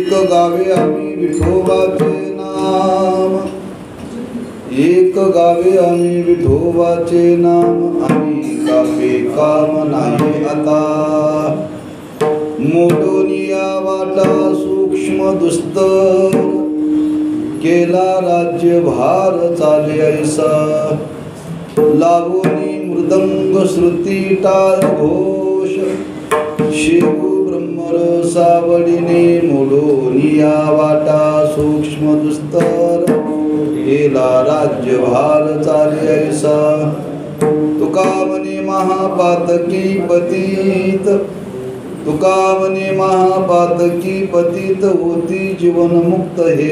एक गावे आम्ही विठोबाचे नाम, एक गावे आम्ही विठोबाचे नाम, आम्ही कापे काम नाही आता। मोडोनिया वाटा सूक्ष्म दुस्तर, केला राज्य भार चाले ऐसा। लावोनी मृदंग श्रुती टाळ घोष, शेगू ब्रह्मरसावडीने मोडोनिया वाटा सूक्ष्म दुस्तर, केला राज्य भार चाले ऐसा। तुका म्हणे महापातकी पतित, तुका म्हणे महापातकी पतित, होती जीवन मुक्त हे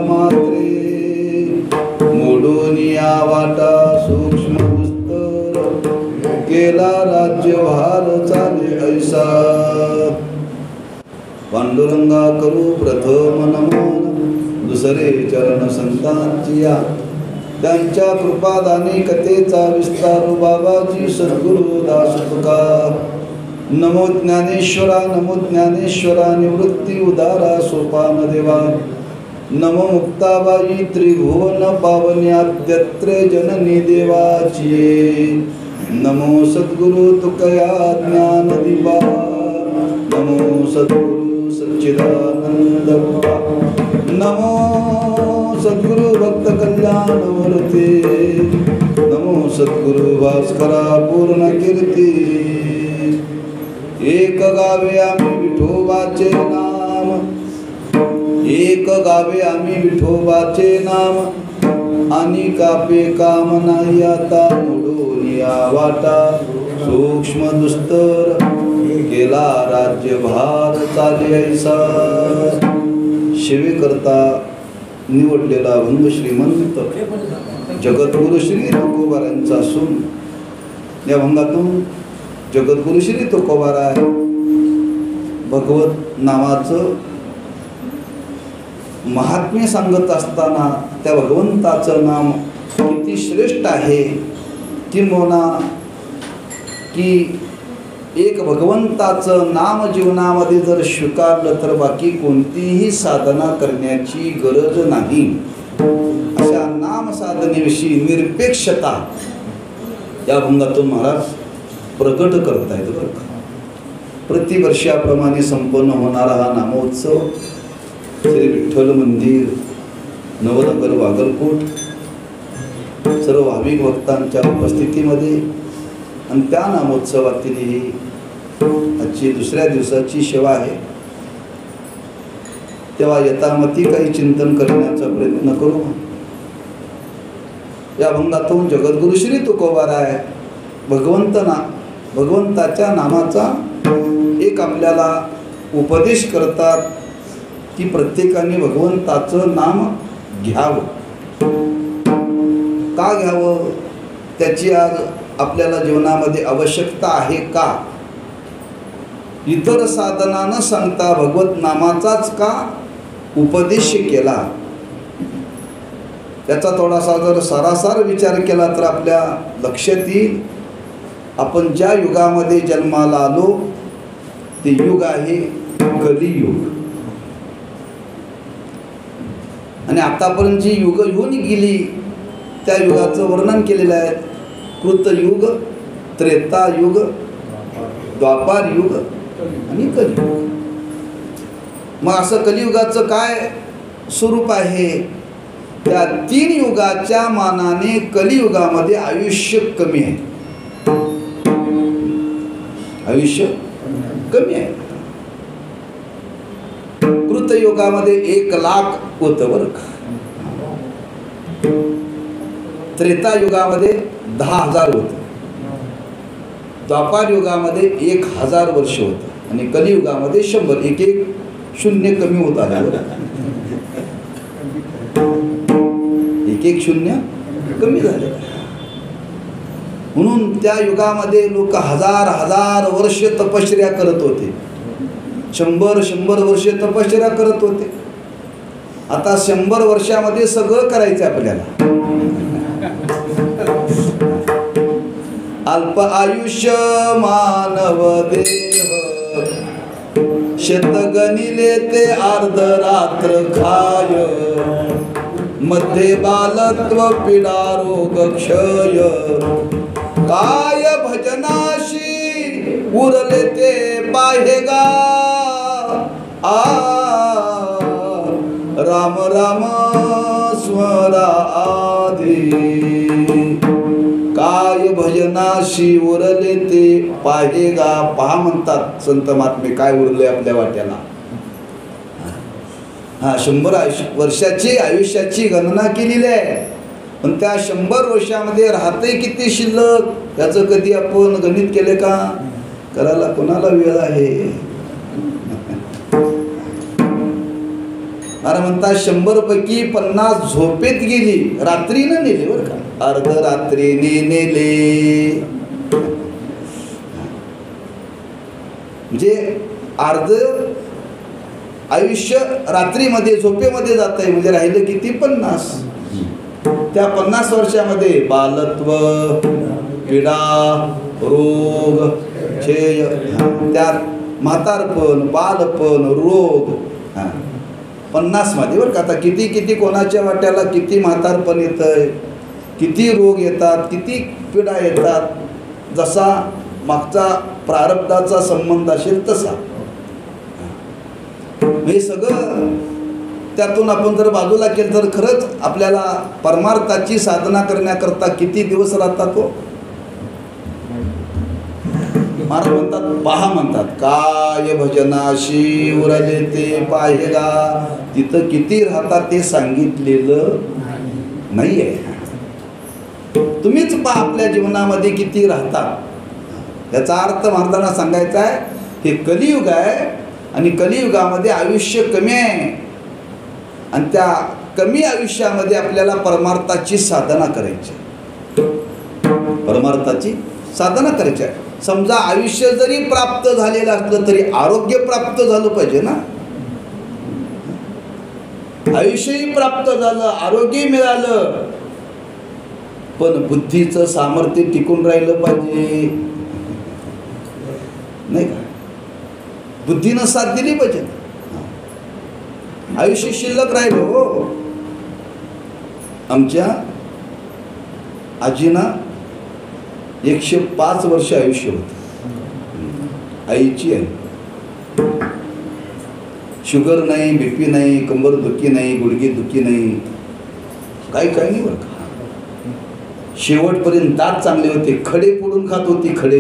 मात्रे। मोडोनिया वाटा सूक्ष्म दुस्तर, केला राज्य भार चाले ऐसा। पांडुरंगा करू प्रथम नमन, दुसरे चरण संतांची या। त्यांच्या कृपादानी कथेचा विस्तार, बाबाजी सद्गुरु दास तुका। नमो ज्ञानेश्वरा, नमो ज्ञानेश्वरा, निवृत्ती उदारा सोपान देवा। नमो मुक्ताबाई त्रिभुवन पावन्याद्यत्रे जननी देवाची। नमो सद्गुरु तुकया ज्ञान दिवा, नमो सद्गुरु सच्चिदानंद रूपा, नमो सद्गुरु भक्त कल्याण मूर्ती, नमो सद्गुरु भास्करा पूर्ण कीर्ती। एक गावे आम्ही विठोबाचे नाम, एक गावे आम्ही विठोबाचे नाम, आणि कापे काम नाही आता। मोडोनिया वाटा सूक्ष्म दुस्तर, केला राज्य भार चाले ऐसा। सेवेकरता निवडलेला भंग श्रीमंत जगद्गुरु श्री तुकोबारांचा असून, या भंगातून जगद्गुरु श्री तुकोबाराय भगवत नावाचं महात्म्य सांगत असताना त्या भगवंताचं नाम किती श्रेष्ठ आहे, किंबहुना की एक भगवंताचं नाम जीवनामध्ये जर स्वीकारलं तर बाकी कोणतीही साधना करण्याची गरज नाही। अशा नाम साधनेविषयी निरपेक्षता या भंगातून महाराज प्रकट करतायत बरं का। प्रतिवर्षाप्रमाणे संपन्न होणारा हा नामोत्सव श्री विठ्ठल मंदिर नवनगर वागलकोट सर्व भाविक भक्तांच्या उपस्थितीमध्ये आणि त्या नामोत्सवातील ही आजची दुसऱ्या दिवसाची सेवा आहे। तेव्हा यथामती काही चिंतन करण्याचा प्रयत्न करू। या भंगातून जगद्गुरु श्री तुकोबाराय भगवंताच्या नामाचा एक आपल्याला उपदेश करतात की प्रत्येकाने भगवंताचं नाम घ्यावं। का घ्यावं, त्याची आज आपल्याला जीवनामध्ये आवश्यकता आहे का? इतर साधना न सांगता भगवत नामाचाच का उपदेश केला? त्याचा थोडासा जर सारासार विचार केला तर आपल्या लक्षात येईल, आपण ज्या युगामध्ये जन्माला आलो ते युग आहे कलियुग। आणि आतापर्यंत जी युग येऊन गेली त्या युगाचं वर्णन केलेलं आहे। कृतयुग, त्रेतायुग, द्वापार युग आणि कलियुग। मग असं कलियुगाचं काय स्वरूप आहे? त्या तीन युगाच्या मानाने कलियुगामध्ये आयुष्य कमी आहे, आयुष्य कमी आहे। कृतयुगामध्ये 1,00,000 होतं बरं का, त्रेतायुगामध्ये 10,000 होतं, द्वापार युगामध्ये 1,000 वर्ष होतं आणि कलियुगामध्ये 100, एक शून्य कमी होत आलं, एक शून्य कमी झाले। म्हणून त्या युगामध्ये लोक हजार वर्ष तपश्चर्या करत होते, 100 वर्ष तपश्चर्या करत होते। आता 100 वर्षामध्ये सगळं करायचं आपल्याला। अल्प आयुष्य मानव देह, शतगणिले ते अर्धरात्र खाय, मध्ये बालत्व पीडा रोग क्षय, काय भजनाशी उरले ते पाहेगा, राम राम स्मरा आधी, काय भजनाशी उरले ते पाहेगा. पहा म्हणतात संत महात्मे काय उरले आपल्या वाट्याला. 100 वर्षाची आयुष्याची गणना केलेली आहे, पण त्या 100 वर्षामध्ये राहते किती शिल्लक याचं कधी आपण गणित केले का? करायला कोणाला वेळ आहे? अरे म्हणतात 100 पैकी 50 झोपेत गेली, रात्रीनं नेले बरं का, अर्धरात्रीने नेले. म्हणजे अर्ध आयुष्य रात्रीमध्ये झोपेमध्ये जात आहे, म्हणजे राहिलं किती 50. त्या 50 वर्षामध्ये बालत्व, पीडा, रोग, क्षय, त्यात म्हातारपण, बालपण, रोग, 50 मध्ये बरं का. आता किती किती कोणाच्या वाट्याला किती म्हातारपण येतंय, किती रोग येतात, किती पीडा येतात, जसा मागचा प्रारब्धाचा संबंध असेल तसा. हे सगळं त्यातून आपण जर बाजूला केलं तर खरंच आपल्याला परमार्थाची साधना करण्याकरता किती दिवस राहतात तो. महाराज म्हणतात, पहा म्हणतात, काय भजनाशी उरले ते पाहेगा. तिथं किती राहतात ते सांगितलेलं नाही आहे. तुम्हीच पहा आपल्या जीवनामध्ये किती राहतात. याचा अर्थ महाराजांना सांगायचा आहे, हे कलियुग आहे आणि कलियुगामध्ये आयुष्य कमी आहे, आणि त्या कमी आयुष्यामध्ये आपल्याला परमार्थाची साधना करायची, परमार्थाची साधना करायची आहे. समजा आयुष्य जरी प्राप्त झालेलं असलं तरी आरोग्य प्राप्त झालं पाहिजे ना. आयुष्यही प्राप्त झालं, आरोग्यही मिळालं, पण बुद्धीचं सामर्थ्य टिकून राहिलं पाहिजे, नाही का? बुद्धीनं साथ दिली पाहिजे. आयुष्य शिल्लक राहिलं हो. आमच्या आजीना 105 वर्ष आयुष्य होतं. आईची आहे, शुगर नाही, बीपी नाही, कंबर दुखी नाही, गुडघे दुखी नाही, काही नाही बरं का. शेवटपर्यंत दात चांगले होते, खडे फोडून खात होती, खडे.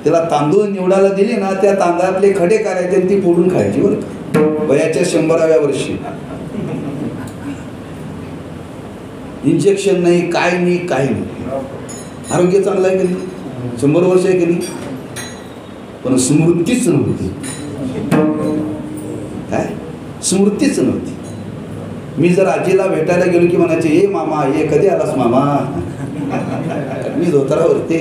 त्याला तांदूळ निवडायला दिले ना, त्या तांदळातले खडे करायचे आणि ती फोडून खायची बरं का, वयाच्या 100व्या वर्षी. इंजेक्शन नाही, काय नाही, काही नाही. आरोग्य चांगलं आहे की नाही, 100 वर्ष आहे की नाही, पण स्मृतीच नव्हती. काय स्मृतीच नव्हती. मी जर आजीला भेटायला गेलो की म्हणायचे, ए मामा, ये कधी आलास मामा. मी धोतरावरती,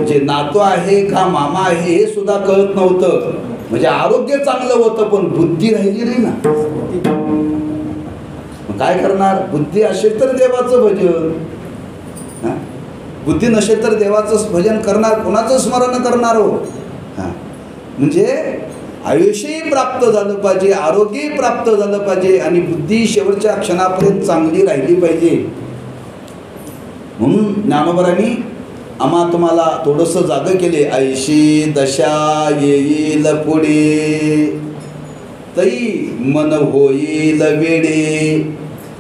जे नातो आहे का मामा आहे हे सुद्धा कळत नव्हतं. म्हणजे आरोग्य चांगलं होतं पण बुद्धी राहिली नाही ना. काय करणार? बुद्धी असेल तर देवाचं भजन, बुद्धी नसेल तर देवाचं भजन करणार, कोणाचं स्मरण करणार हो. म्हणजे आयुष्यही प्राप्त झालं पाहिजे, आरोग्यही प्राप्त झालं पाहिजे, आणि बुद्धी शेवटच्या क्षणापर्यंत चांगली राहिली पाहिजे. म्हणून ज्ञानोबरांनी आम्हा तुम्हाला थोडंसं जागं केले. ऐशी दशा येईल पुढे, तई मन होईल वेडे,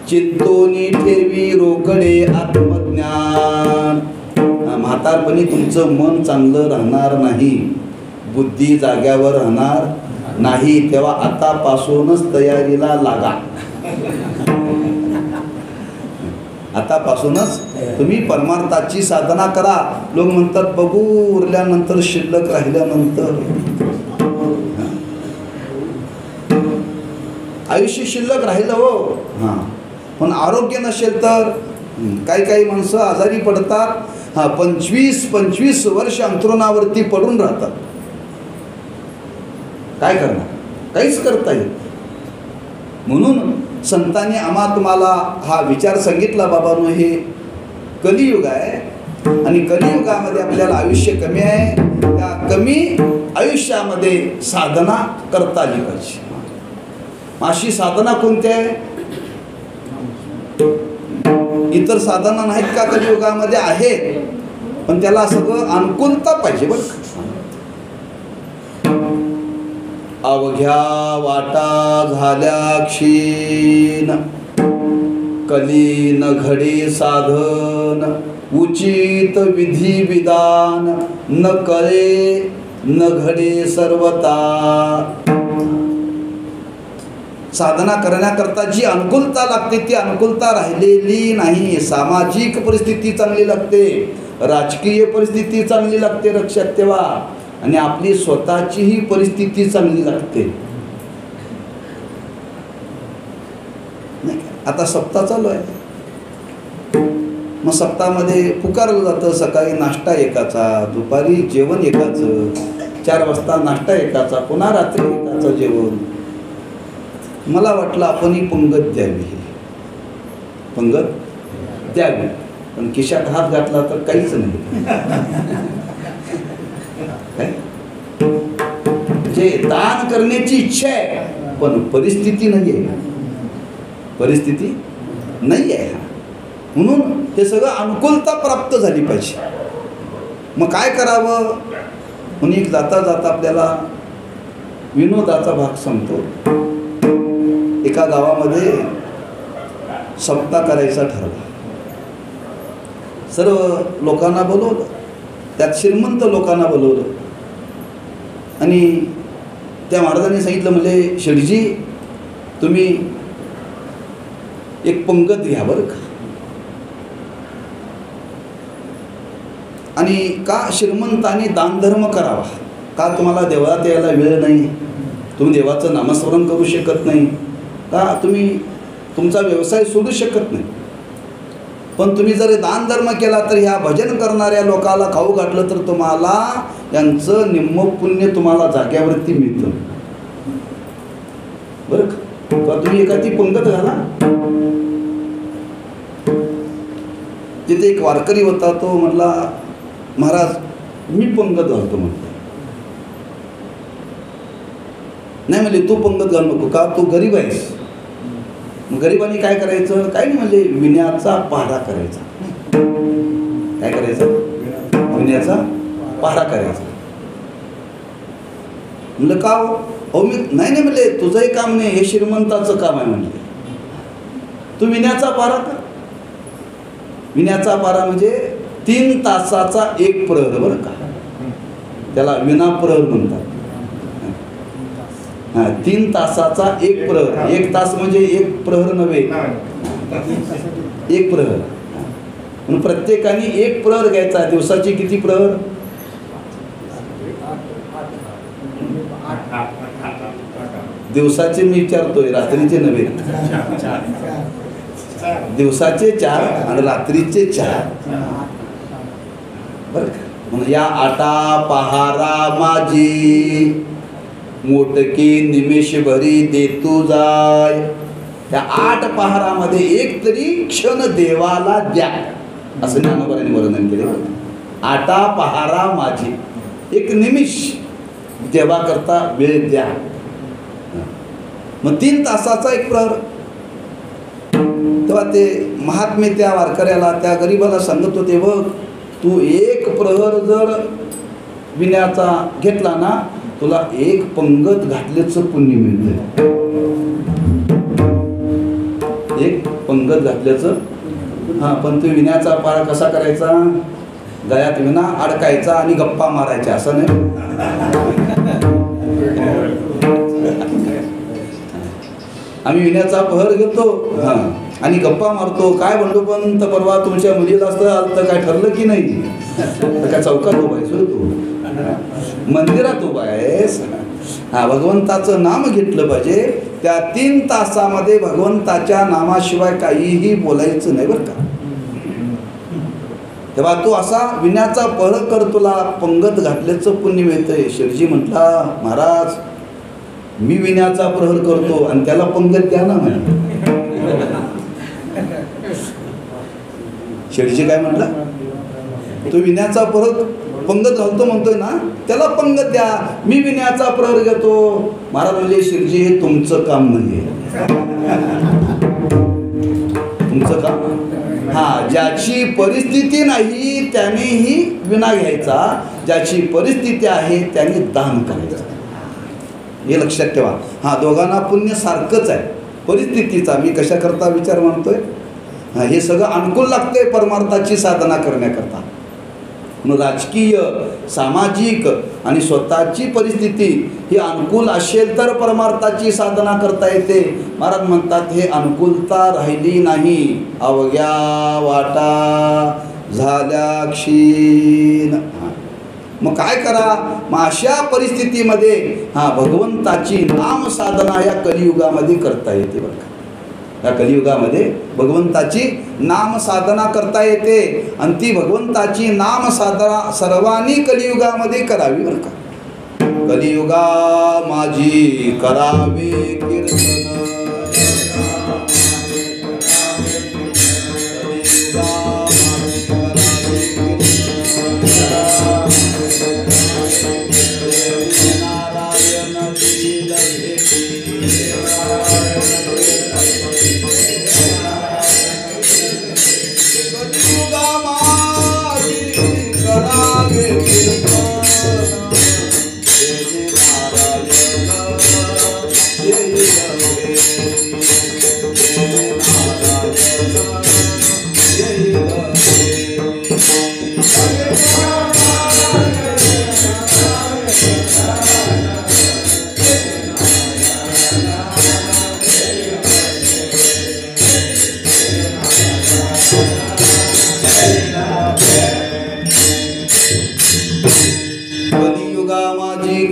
चित्तोनी ठेवी रोकडे आत्मज्ञान. म्हातारपणी तुमचं मन चांगलं राहणार नाही, बुद्धी जाग्यावर राहणार नाही, तेव्हा आतापासूनच तयारीला लागा. आतापासूनच तुम्ही परमार्थाची साधना करा. लोक म्हणतात बघू उरल्यानंतर, शिल्लक राहिल्यानंतर. आयुष्य शिल्लक राहिलं हो, पण आरोग्य नसेल तर काही माणसं आजारी पडतात. 25 वर्ष अंथरुणावरती पडून राहतात. काय करणार? काहीच करता येत. म्हणून संतांनी आम्हा तुम्हाला हा विचार सांगितला, बाबांनो हे कलियुग आहे आणि कलियुगामध्ये आपल्याला आयुष्य कमी आहे, त्या कमी आयुष्यामध्ये साधना करता आली पाहिजे. अशी साधना कोणती आहे? इतर साधना नाहीत का कलियुगामध्ये? आहेत, पण त्याला सगळं अनुकूलता पाहिजे बरं. अवघ्या वाटा झाल्या क्षीण, कली न घडे साधन, उचित विधी विधान न कळे न घडे सर्वता. साधना करण्याकरता जी अनुकूलता लागते ती अनुकूलता राहिलेली नाही. सामाजिक परिस्थिती चांगली लागते, राजकीय परिस्थिती चांगली लागते, लक्षात ठेवा. आणि आपली स्वतःचीही परिस्थिती चांगली लागते. आता सप्ताह चालू आहे, मग सप्ताहामध्ये पुकारलं जातं. सकाळी नाश्ता एकाचा, दुपारी जेवण एकाचं, 4 वाजता नाश्ता एकाचा, पुन्हा रात्री एकाचं जेवण. मला वाटलं आपण ही पंगत द्यावी, पंगत द्यावी, पण खिशात हात घातला तर काहीच नाही. जे दान करण्याची इच्छा आहे पण परिस्थिती नाही आहे, परिस्थिती नाही आहे. म्हणून हे सगळं अनुकूलता प्राप्त झाली पाहिजे. मग काय करावं? म्हणून एक जाता जाता आपल्याला विनोदाचा भाग सांगतो. एका गावामध्ये सप्ताह करायचा ठरला. सर्व लोकांना बोलवलं, त्यात श्रीमंत लोकांना बोलवलं. आणि त्या महाराजांनी सांगितलं, म्हणजे शेठजी तुम्ही एक पंगत घ्या बरं का. आणि का श्रीमंतांनी दानधर्म करावा, का तुम्हाला देवळात यायला वेळ नाही, तुम्ही देवाचं नामस्मरण करू शकत नाही, का तुम्ही तुमचा व्यवसाय सोडू शकत नाही, पण तुम्ही जर दानधर्म केला तर ह्या भजन करणाऱ्या लोकाला खाऊ घातलं तर तुम्हाला यांचं निम्म पुण्य तुम्हाला जाग्यावरती मिळतं बरं का. तुम्ही एखादी पंगत घाला. तिथे एक वारकरी होता, तो म्हणला महाराज मी पंगत घालतो म्हटलं. नाही म्हणजे तू पंगत घालू नको, का तू गरीब आहेस. गरिबांनी काय करायचं? काय नाही म्हणजे विण्याचा पहारा करायचा. काय करायचं? विण्याचा पहारा करायचा. म्हणलं का हो? मी नाही म्हणले तुझंही काम नाही, हे श्रीमंताचं काम आहे म्हणले. तू विण्याचा पहारा कर. विण्याचा पहारा म्हणजे 3 तासाचा एक प्रहर बरं का, त्याला विना प्रहर म्हणतात. 3 तासाचा एक प्रहर. 1 तास म्हणजे एक प्रहर नव्हे, एक प्रहर. म्हणून प्रत्येकाने एक प्रहर घ्यायचा. दिवसाचे किती प्रहर? दिवसाचे मी विचारतोय, रात्रीचे नव्हे. दिवसाचे 4 आणि रात्रीचे 4 बरं का. म्हणून या आटा पहारा माझी, मोटकी निमेष भरी देतू जाय. त्या 8 पहारामध्ये एक तरी क्षण देवाला द्या, असं ज्ञानोबांनी वर्णन केले. 8 पहारा माझी, एक निमिष देवा करता वेळ द्या. मग 3 तासाचा एक प्रहर. तेव्हा ते महात्मे त्या वारकऱ्याला, त्या गरीबाला सांगत होते, बघ तू एक प्रहर जर विण्याचा घेतला ना, तुला एक पंगत घातल्याचं पुण्य मिळतं. एक पंगत घातल्याचं. पण तू विण्याचा पारा कसा करायचा? गळ्यात विना अडकायचा आणि गप्पा मारायच्या, असं नाही. आम्ही विण्याचा पहर घेतो आणि गप्पा मारतो. काय म्हणतो, पण तर परवा तुमच्या मुलीला असतं तर काय ठरलं की नाही? तर काय चौकात उभा आहेस तू, मंदिरात उभा आहेस. भगवंताचं नाम घेतलं पाहिजे. त्या 3 तासामध्ये भगवंताच्या नामाशिवाय काहीही बोलायचं नाही बरं का. तेव्हा तू असा विण्याचा पहर कर, तुला पंगत घातल्याचं पुण्य मिळतंय. शेठजी म्हटला, महाराज मी विण्याचा प्रहर करतो आणि त्याला पंगत द्या ना म्हणे. शेठजी काय म्हटलं? तो विण्याचा प्रहर पंगत घालतो म्हणतोय ना, त्याला पंगत द्या. मी विण्याचा प्रहर घेतो. महाराज म्हणजे शिरजी हे तुमचं काम नाही, तुमचं काम. हा, ज्याची परिस्थिती नाही त्यानेही विना घ्यायचा, ज्याची परिस्थिती आहे त्याने दान करायचं. हे लक्षात ठेवा. हा, दोघांना पुण्य सारखंच आहे. परिस्थितीचा मी कशा करता विचार म्हणतोय, हे सगळं अनुकूल लागतंय परमार्थाची साधना करण्याकरता. राजकीय, सामाजिक आणि स्वतःची परिस्थिती ही अनुकूल असेल तर परमार्थाची साधना करता येते. महाराज म्हणतात हे अनुकूलता राहिली नाही, अवघ्या वाटा झाल्या क्षीण. मग काय करा? मग अशा परिस्थितीमध्ये भगवंताची नाम साधना या कलियुगामध्ये करता येते. बरं का, या कलियुगामध्ये भगवंताची नाम साधना करता येते. आणि ती भगवंताची नाम साधना सर्वांनी कलियुगामध्ये करावी. बरं का, कलियुगा माझी करावे कीर्तन,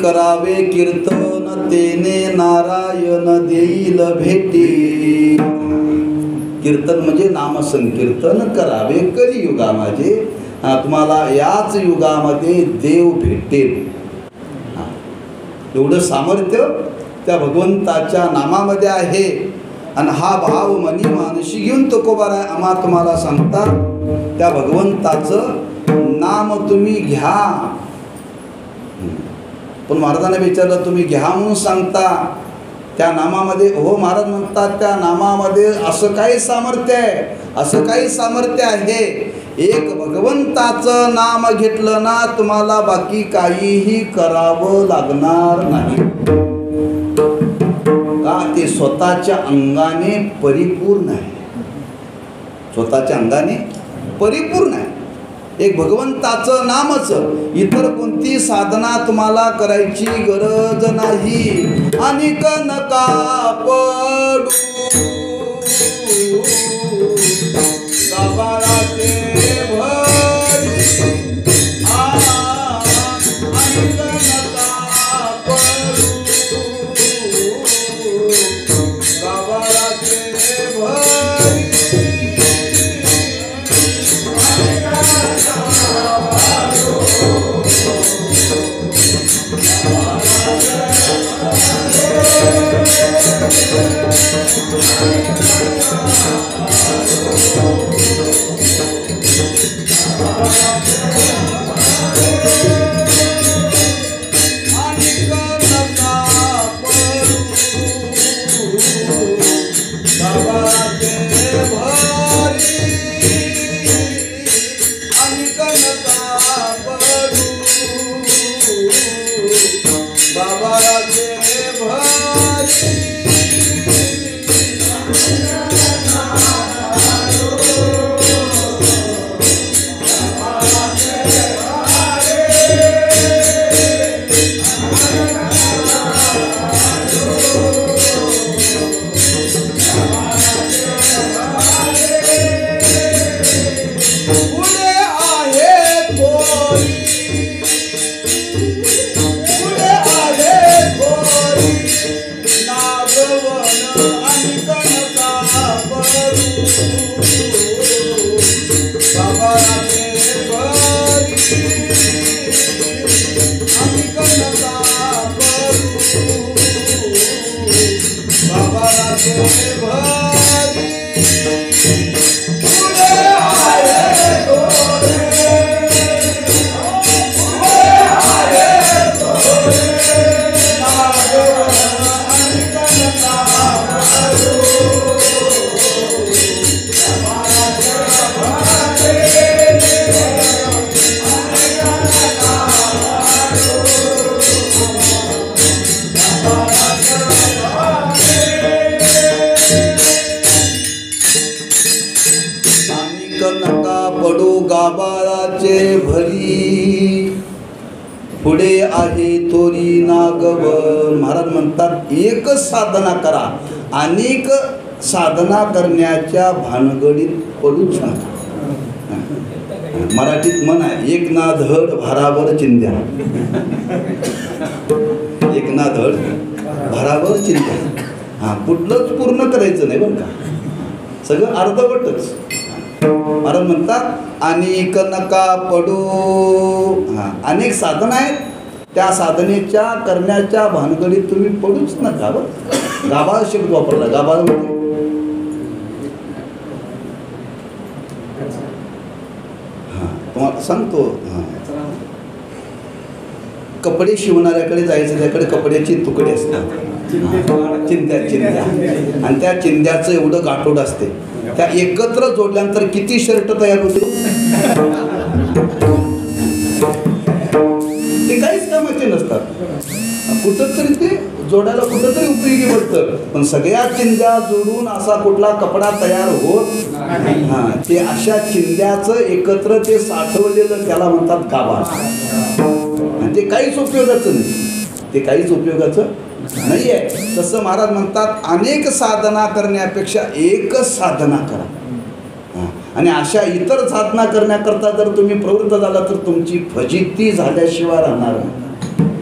करावे कीर्तन, तेने नारायण देईल भेटी. कीर्तन म्हणजे नामसंकीर्तन करावे कलियुगामध्ये. तुम्हाला याच युगामध्ये देव भेटेल. एवढं सामर्थ्य त्या भगवंताच्या नामामध्ये आहे. आणि हा भाव मनी मानशी घेऊन तुकोबाराय आम्हा तुम्हाला सांगता, त्या भगवंताचं नाम तुम्ही घ्या. पण महाराजांना विचारलं तुम्ही घ्या म्हणून सांगता, त्या नामामध्ये हो महाराज म्हणतात त्या नामामध्ये असं काही सामर्थ्य आहे, असं काही सामर्थ्य आहे. एक भगवंताचं नाम घेतलं ना तुम्हाला बाकी काहीही करावं लागणार नाही. का? ते स्वतःच्या अंगाने परिपूर्ण आहे, स्वतःच्या अंगाने परिपूर्ण आहे. एक भगवंताचं नामच, इतर कोणती साधना तुम्हाला करायची गरज नाही. अनिक नका पडू गाभाराचे भरी, अनिक नका पडू गाभाराचे भरी. गाभाराचे भरी पुढे आहे थोरी नागवन. महाराज म्हणतात एकच साधना करा, अनेक साधना करण्याच्या भानगडीत पडूच नका. मराठीत म्हण आहे, एक ना धड भारावर चिंध्या. एक ना धड भारावर चिंध्या. हा, कुठलंच पूर्ण करायचं नाही बरं का, सगळं अर्धवटच. महाराज म्हणतात अनेक नका पडू. हा, अनेक साधना आहेत, त्या साधनेच्या करण्याच्या भानगडीत तुम्ही पडूच नका. बरं, गाभार शब्द वापरला. गाभार म्हणजे तुम्हाला सांगतो, कपडे शिवणाऱ्याकडे जायचं, त्याकडे कपड्याची तुकडे असतात, चिंध्या. आणि त्या चिंध्याचं एवढं गाठोड असते, त्या एकत्र जोडल्यानंतर किती शर्ट तयार होते. ते काहीच कामाचे नसतात. कुठंतरी ते जोडायला कुठंतरी उपयोगी पडतं, पण सगळ्या चिंध्या जोडून असा कुठला कपडा तयार होत. हां, ते अशा चिंध्याचं एकत्र ते साठवलेलं त्याला म्हणतात गाभार. आणि ते काहीच उपयोगाचं नाही, ते काहीच उपयोगाचं नाही आहे. तसं महाराज म्हणतात अनेक साधना करण्यापेक्षा एकच साधना करा. आणि अशा इतर साधना करण्याकरता जर तुम्ही प्रवृत्त झाला तर तुमची फजिती झाल्याशिवाय राहणार नाही.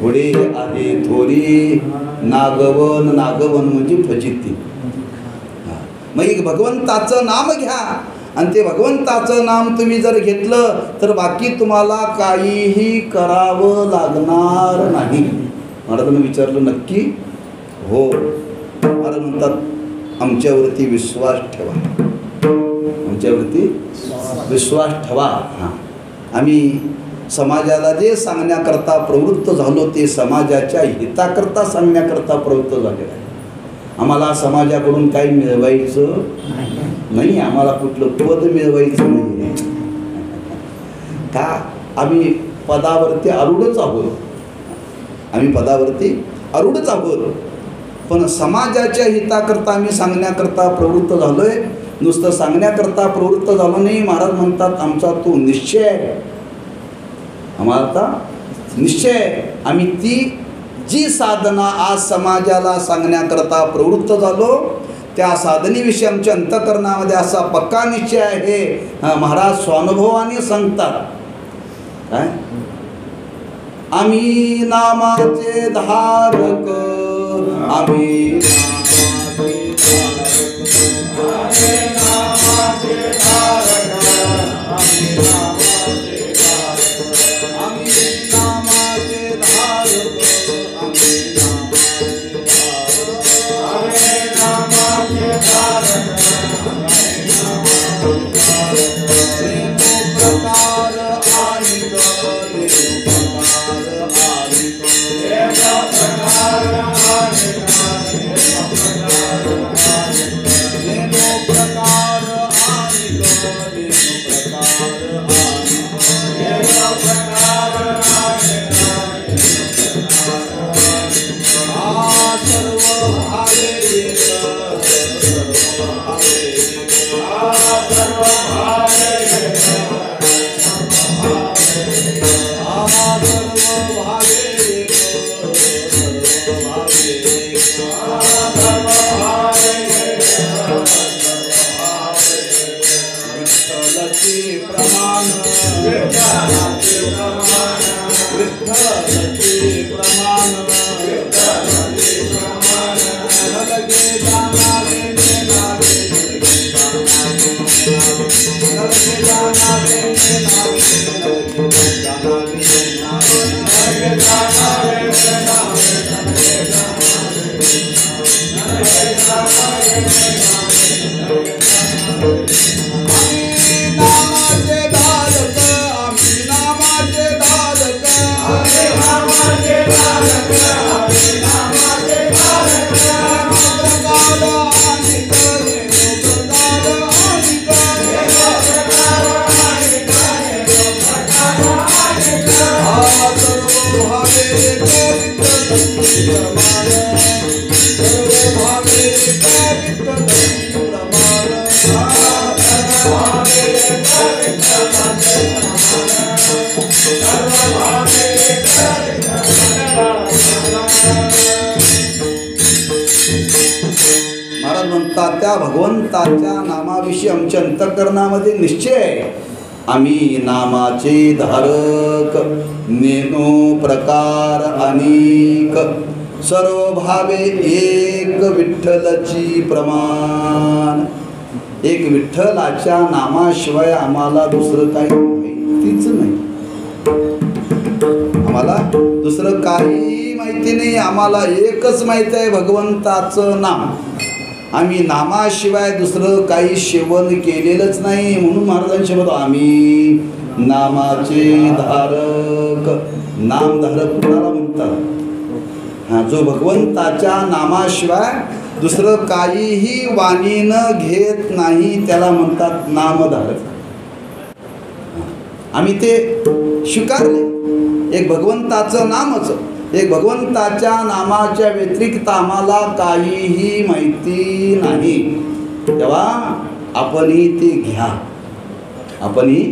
पुढे आहे थोरी नागवन. नागवन म्हणजे फजिती. मग एक भगवंताचं नाम घ्या, आणि ते भगवंताचं नाम तुम्ही जर घेतलं तर बाकी तुम्हाला काहीही करावं लागणार नाही. महाराजांनी विचारलं नक्की? हो. महाराज म्हणतात आमच्यावरती विश्वास ठेवा, आमच्यावरती विश्वास ठेवा. हां, आम्ही समाजाला जे सांगण्याकरता प्रवृत्त झालो ते समाजाच्या हिताकरता सांगण्याकरता प्रवृत्त झालेलं आहे. आम्हाला समाजाकडून काही मिळवायचं नाही, आम्हाला कुठलं पद मिळवायचं नाही आहे. का? आम्ही पदावरती आरूढच आहोत, आम्ही पदावरती आरूढच आहोत, पण समाजाच्या हिताकरता आम्ही सांगण्याकरता प्रवृत्त झालो आहे. नुसतं सांगण्याकरता प्रवृत्त झालो नाही. महाराज म्हणतात आमचा तो निश्चय आहे, आम्हाला आता निश्चय आहे. आम्ही ती जी साधना आज समाजाला सांगण्याकरता प्रवृत्त झालो त्या साधनेविषयी आमच्या अंतःकरणामध्ये असा पक्का निश्चय आहे. महाराज स्वानुभवाने सांगतात काय, आम्ही नामाचे धारक, आम्ही त्या भगवंताच्या नामाविषयी आमच्या अंतःकरणामध्ये निश्चय आहे. आम्ही नामाचे धारक, नेनो प्रकार अनेक, सर्व भावे एक विठ्ठलची प्रमाण. एक विठ्ठलाच्या नामाशिवाय आम्हाला दुसरं काही माहितीच नाही. आम्हाला दुसरं काही माहिती नाही. आम्हाला एकच माहिती आहे, भगवंताचं नाम. आम्ही नामाशिवाय दुसरं काही सेवन केलेलंच नाही. म्हणून महाराजांचे म्हणतो आम्ही नामाचे धारक. नामधारक कुणाला म्हणतात? हा, जो भगवंताच्या नामाशिवाय दुसरं काहीही वाणीनं घेत नाही त्याला म्हणतात नामधारक. आम्ही ते स्वीकारले. एक भगवंताचं नामच, एक भगवंताच्या नामाच्या व्यतिरिक्त आम्हाला काहीही माहिती नाही. तेव्हा आपणही ते घ्या, आपणही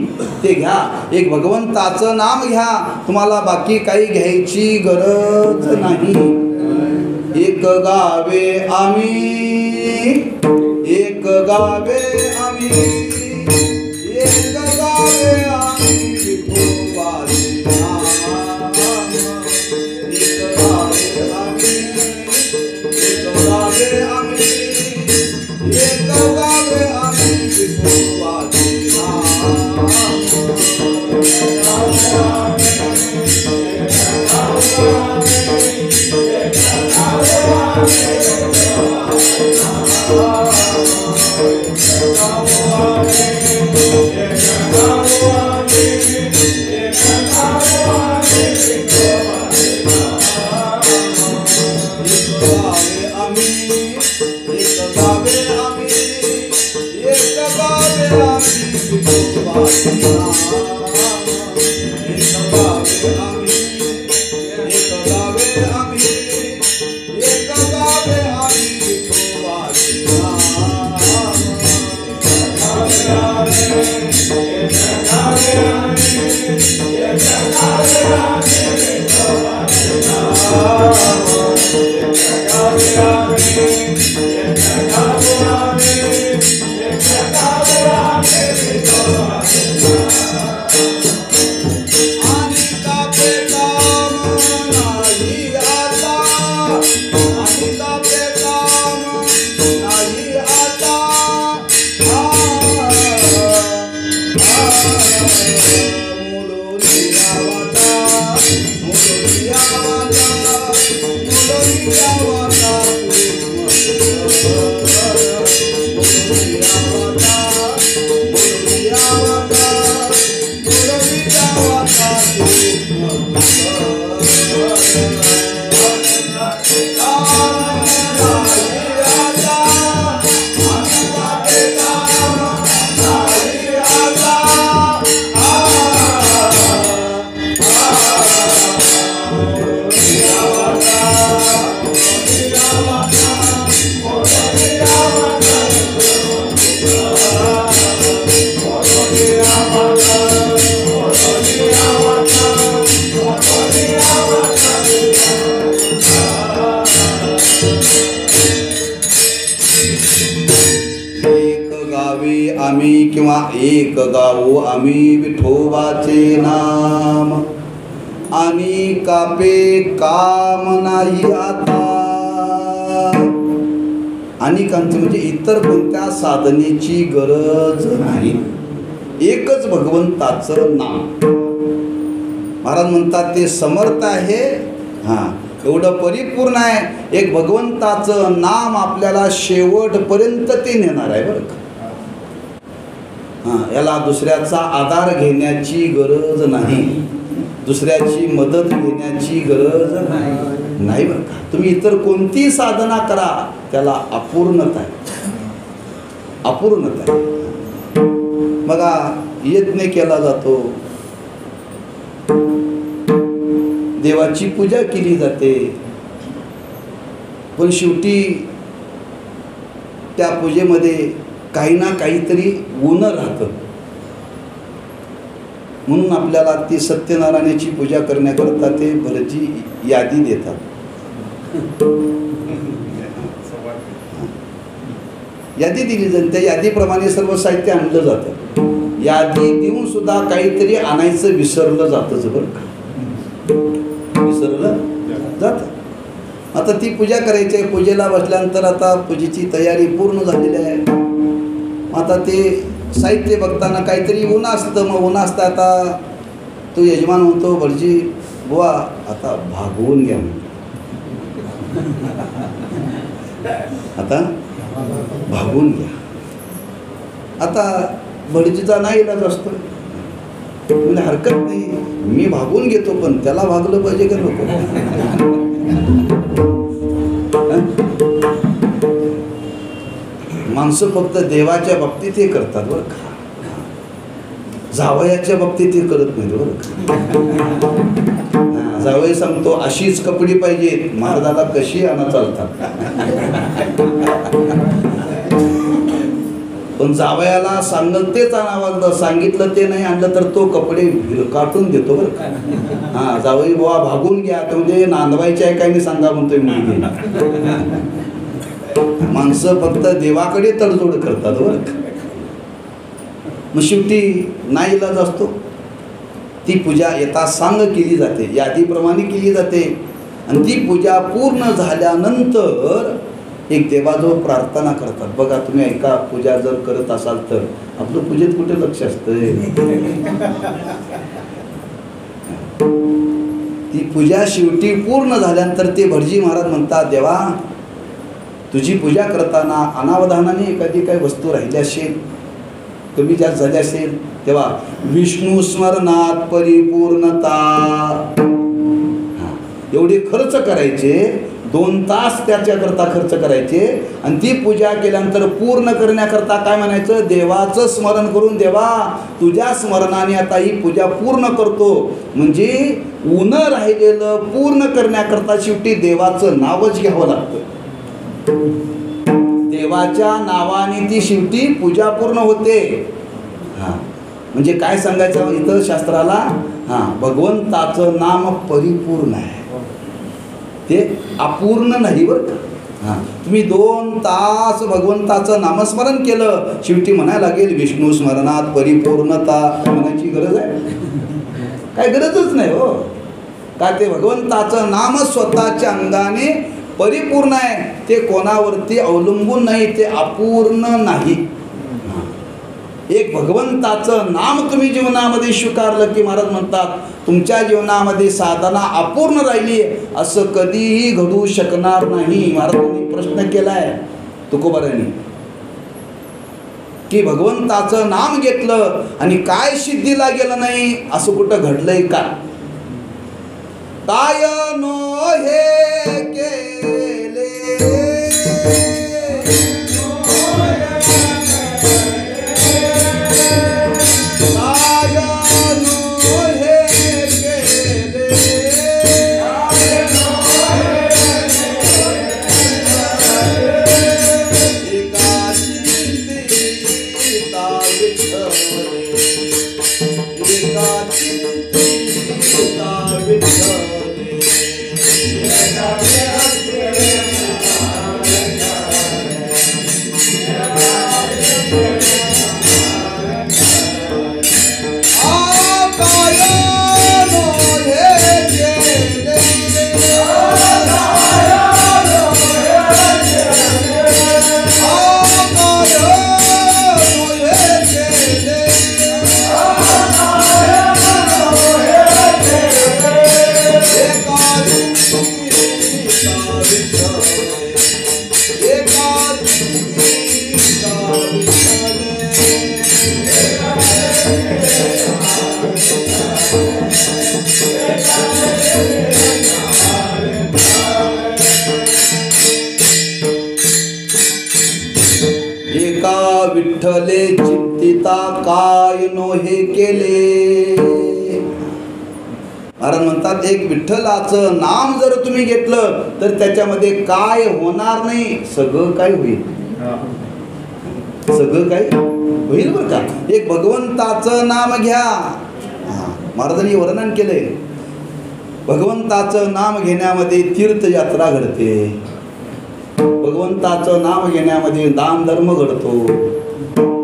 ते घ्या. एक भगवंताचं नाम घ्या, तुम्हाला बाकी काही घ्यायची गरज नाही. एक गावे आम्ही, एक गावे आम्ही, एक गावे आम्ही विठोबाचे नाम. एक गावे आम्ही, एक गावे आम्ही, एक गावे आम्ही विठोबाचे नाम. किंवा एक गावो आम्ही विठोबाचे नाम. आणि कापे काम नाही आता. आणि कांती म्हणजे इतर कोणत्या साधनेची गरज नाही. एकच भगवंताचं नाम. महाराज म्हणतात ते समर्थ आहे. हां, एवढं परिपूर्ण आहे. एक भगवंताचं नाम आपल्याला शेवटपर्यंत ते नेणार आहे बरं का. हां, याला दुसऱ्याचा आधार घेण्याची गरज नाही, दुसऱ्याची मदत घेण्याची गरज नाही बरं का. तुम्ही इतर कोणती साधना करा त्याला अपूर्णता आहे, अपूर्णता आहे. बघा, यज्ञ केला जातो, देवाची पूजा केली जाते, पण शेवटी त्या पूजेमध्ये काही ना काहीतरी गुण राहतं. म्हणून आपल्याला ती सत्यनारायणाची पूजा करण्याकरता ते भरची यादी देतात. यादी दिली जाईल, त्या यादीप्रमाणे सर्व साहित्य आणलं जातं. यादी देऊन सुद्धा काहीतरी आणायचं विसरलं जातंच बरं का, विसरलं जातं. आता ती पूजा करायची आहे, पूजेला बसल्यानंतर आता पूजेची तयारी पूर्ण झालेली आहे. आता ते साहित्य बघताना काहीतरी ऊन असतं, मग ऊन असतं. आता तो यजमान म्हणतो, भटजी बुवा आता भागवून घ्या, आता भागवून घ्या. आता भटजीचा नाही इलाज असतो, म्हणजे हरकत नाही, मी भागवून घेतो, पण त्याला भागलं पाहिजे का नको? माणसं फक्त देवाच्या बाबतीत हे करतात बरं का, जावयाच्या बाबतीत हे करत नाही बरं का. जावई सांगतो अशीच कपडी पाहिजे, महाराजाला कशी आणा चालतात. पण जावयाला सांगल तेच आणावं, सांगितलं ते नाही आणलं तर तो कपडे काटून देतो बरं का. हा, जावई बुवा भागून घ्या, म्हणजे नांदवायचे आहे काय मी सांगा म्हणतोय मुलगी. माणसं फक्त देवाकडे तडजोड करतात बरं का. मग शेवटी नाईलाज असतो, ती पूजा यथासांग केली जाते, यादीप्रमाणे केली जाते. आणि ती पूजा पूर्ण झाल्यानंतर एक देवाजवळ प्रार्थना करतात. बघा तुम्ही ऐका, पूजा जर करत असाल तर आपलं पूजेत कुठे लक्ष असतंय. ती पूजा शेवटी पूर्ण झाल्यानंतर ते भटजी महाराज म्हणतात, देवा तुझी पूजा करताना अनावधानाने एखादी काही वस्तू राहिली असेल, कमी जास्त झाली असेल, तेव्हा विष्णू स्मरणात परिपूर्णता, एवढे खर्च करायचे, 2 तास त्याच्याकरता खर्च करायचे. आणि ती पूजा केल्यानंतर पूर्ण करण्याकरता काय म्हणायचं, देवाचं स्मरण करून, देवा तुझ्या स्मरणाने आता ही पूजा पूर्ण करतो. म्हणजे उनं राहिलेलं पूर्ण करण्याकरता शेवटी देवाचं नावच घ्यावं लागतं. देवाच्या नावाने ती शेवटी पूजा पूर्ण होते. हां, म्हणजे काय सांगायचं इथं शास्त्राला, हां, भगवंताचं नाम परिपूर्ण आहे, ते अपूर्ण नाही बरं का. हां, तुम्ही 2 तास भगवंताचं नामस्मरण केलं, शेवटी म्हणायला लागेल विष्णू स्मरणात परिपूर्णता. म्हणायची गरज आहे? काय गरजच नाही हो. का ते भगवंताचं नाम स्वतःच्या अंगाने परिपूर्ण आहे, ते कोणावरती अवलंबून नाही, ते अपूर्ण नाही. एक भगवंताचं नाम तुम्ही जीवनामध्ये स्वीकारलं की महाराज म्हणतात तुमच्या जीवनामध्ये साधना अपूर्ण राहिली असं कधीही घडू शकणार नाही. महाराजांनी प्रश्न केलाय तुकोबारांनी की भगवंताचं नाम घेतलं आणि काय सिद्धीला गेलं नाही, असं कुठं घडलंय का? काय नो हे केले विठ्ठले चित्तिता काय नो हे केले. महाराज म्हणतात एक विठ्ठलाचं नाम जर तुम्ही घेतलं तर त्याच्यामध्ये काय होणार नाही, सगळं काय होईल, सगळं काय होईल बरं का. एक भगवंताचं नाम घ्या. महाराजांनी वर्णन केलंय, भगवंताचं नाम घेण्यामध्ये तीर्थयात्रा घडते. भगवंताचं नाम घेण्यामध्ये दान धर्म घडतो,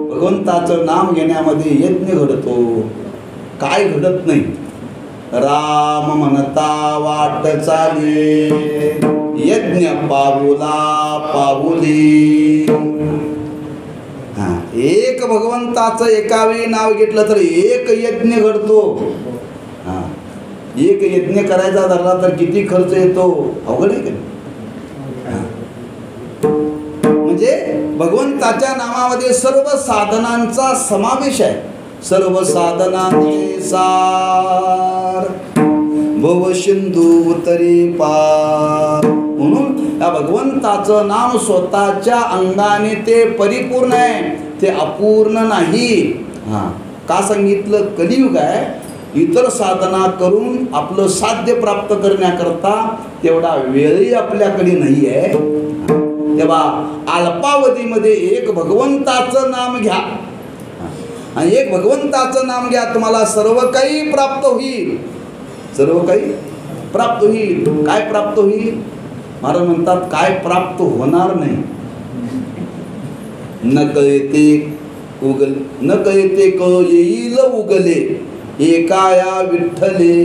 भगवंताचं नाम घेण्यामध्ये यज्ञ घडतो. काय घडत नाही? राम म्हणता वाट चाले, यज्ञ पाऊला पाऊली. एक भगवंताचं एकावेळी नाव घेतलं तर एक यज्ञ घडतो. एक यज्ञ करायचा धरला तर किती खर्च येतो? अवघड आहे का? म्हणजे भगवंताच्या नामामध्ये सर्व साधनांचा समावेश आहे. सर्व साधनांचे सार भव सिंधू उतरी पार. म्हणून या भगवंताचं नाम स्वतःच्या अंगाने ते परिपूर्ण आहे, ते अपूर्ण नाही. का सांगितलं? कलियुग आहे. इतर साधना करून आपलं साध्य प्राप्त करण्याकरता तेवढा वेळही आपल्याकडे नाही आहे. तेव्हा अल्पावधीमध्ये एक भगवंताचं नाम घ्या आणि एक भगवंताचं नाम घ्या, तुम्हाला सर्व काही प्राप्त होईल. सर्व काही प्राप्त होईल. काय प्राप्त होईल? महाराज म्हणतात काय प्राप्त होणार नाही. न कळते उगल, न कळते क येईल उगले, एकाया विठ्ठले.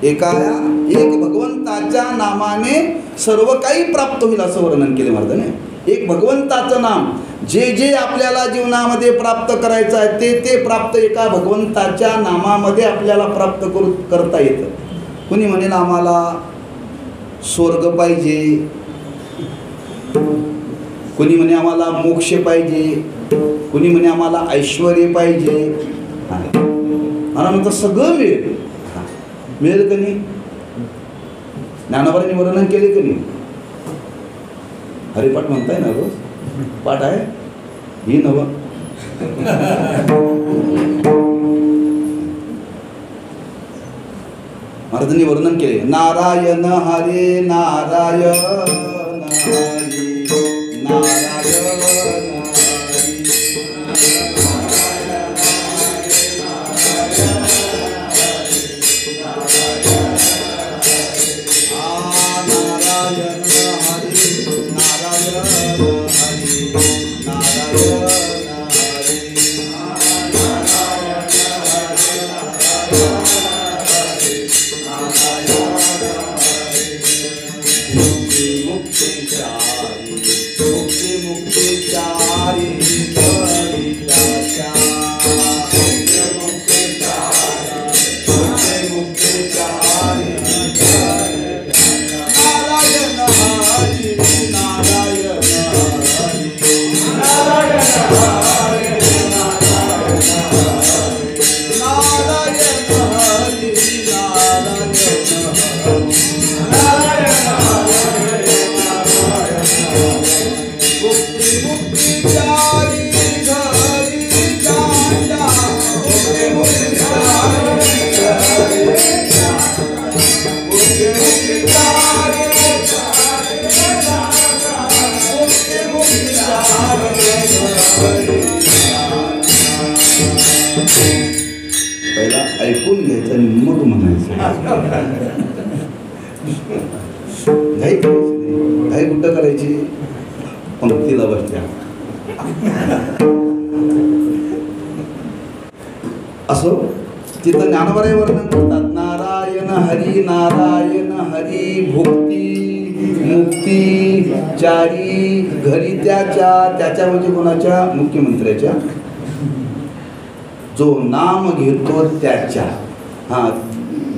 एकाया एक भगवंताच्या नामाने सर्व काही प्राप्त होईल असं वर्णन केले महाराजांनी. एक भगवंताचं नाम, जे जे आपल्याला जीवनामध्ये प्राप्त करायचं आहे ते ते प्राप्त एका भगवंताच्या नामामध्ये आपल्याला प्राप्त करता येतं. कुणी म्हणेल आम्हाला स्वर्ग पाहिजे, कुणी म्हणे आम्हाला मोक्ष पाहिजे, कुणी म्हणे आम्हाला ऐश्वर पाहिजे. मला म्हणतं सगळं मिळेल. मिळेल का नाही? ज्ञानोबांनी वर्णन केले का नाही? हरिपाठ म्हणताय ना रोज? पाठ आहे ही नव. महाराजांनी वर्णन केले. नारायण हरे नारायण हरी, नारायण हरी. पहिला ऐकून घ्यायचं आणि मग म्हणायचं. घाई करायची नाही. घाई कुठं करायची? पंक्तीला बसल्या. असो तिथं ज्ञानोबाई वर्णन करतात. नारायण हरी, नारायण हरी, भुक्ती मुक्ती चारी घरी त्याच्या म्हणजे कोणाच्या? मुख्यमंत्र्याच्या. जो नाम घेतो त्याच्या.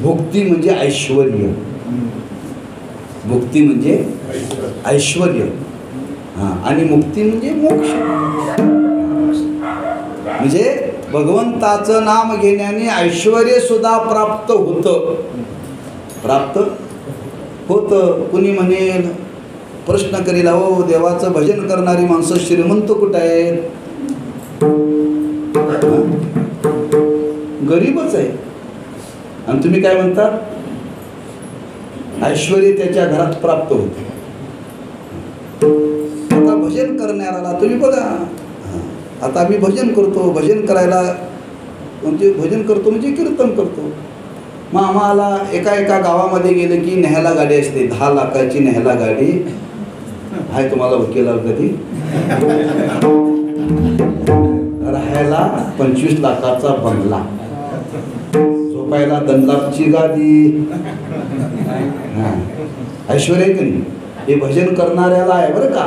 भुक्ती म्हणजे ऐश्वर्य. भुक्ती म्हणजे ऐश्वर्य. आणि मुक्ती म्हणजे मोक्ष. म्हणजे भगवंताचं नाम घेण्याने ऐश्वर्य सुद्धा प्राप्त होतं. प्राप्त होतं. कुणी म्हणेल, प्रश्न करील, अहो देवाचं भजन करणारी माणसं श्रीमंत कुठं आहेत? गरीबच आहे. आणि तुम्ही काय म्हणतात? ऐश्वर्य त्याच्या घरात प्राप्त होते. आता भजन करणाऱ्याला तुम्ही बघा, आता आम्ही भजन करतो. भजन करायला म्हणजे भजन करतो म्हणजे कीर्तन करतो. मग आम्हाला एका गावामध्ये गेलं की न्यायला गाडी असते. 10 लाखाची न्यायला गाडी आहे तुम्हाला वकिला कधी राहायला 25 लाखाचा बंगला, झोपायला दंडाची गादी, ऐश्वर्य आहे की नाही? हे भजन करणाऱ्याला आहे बरं का.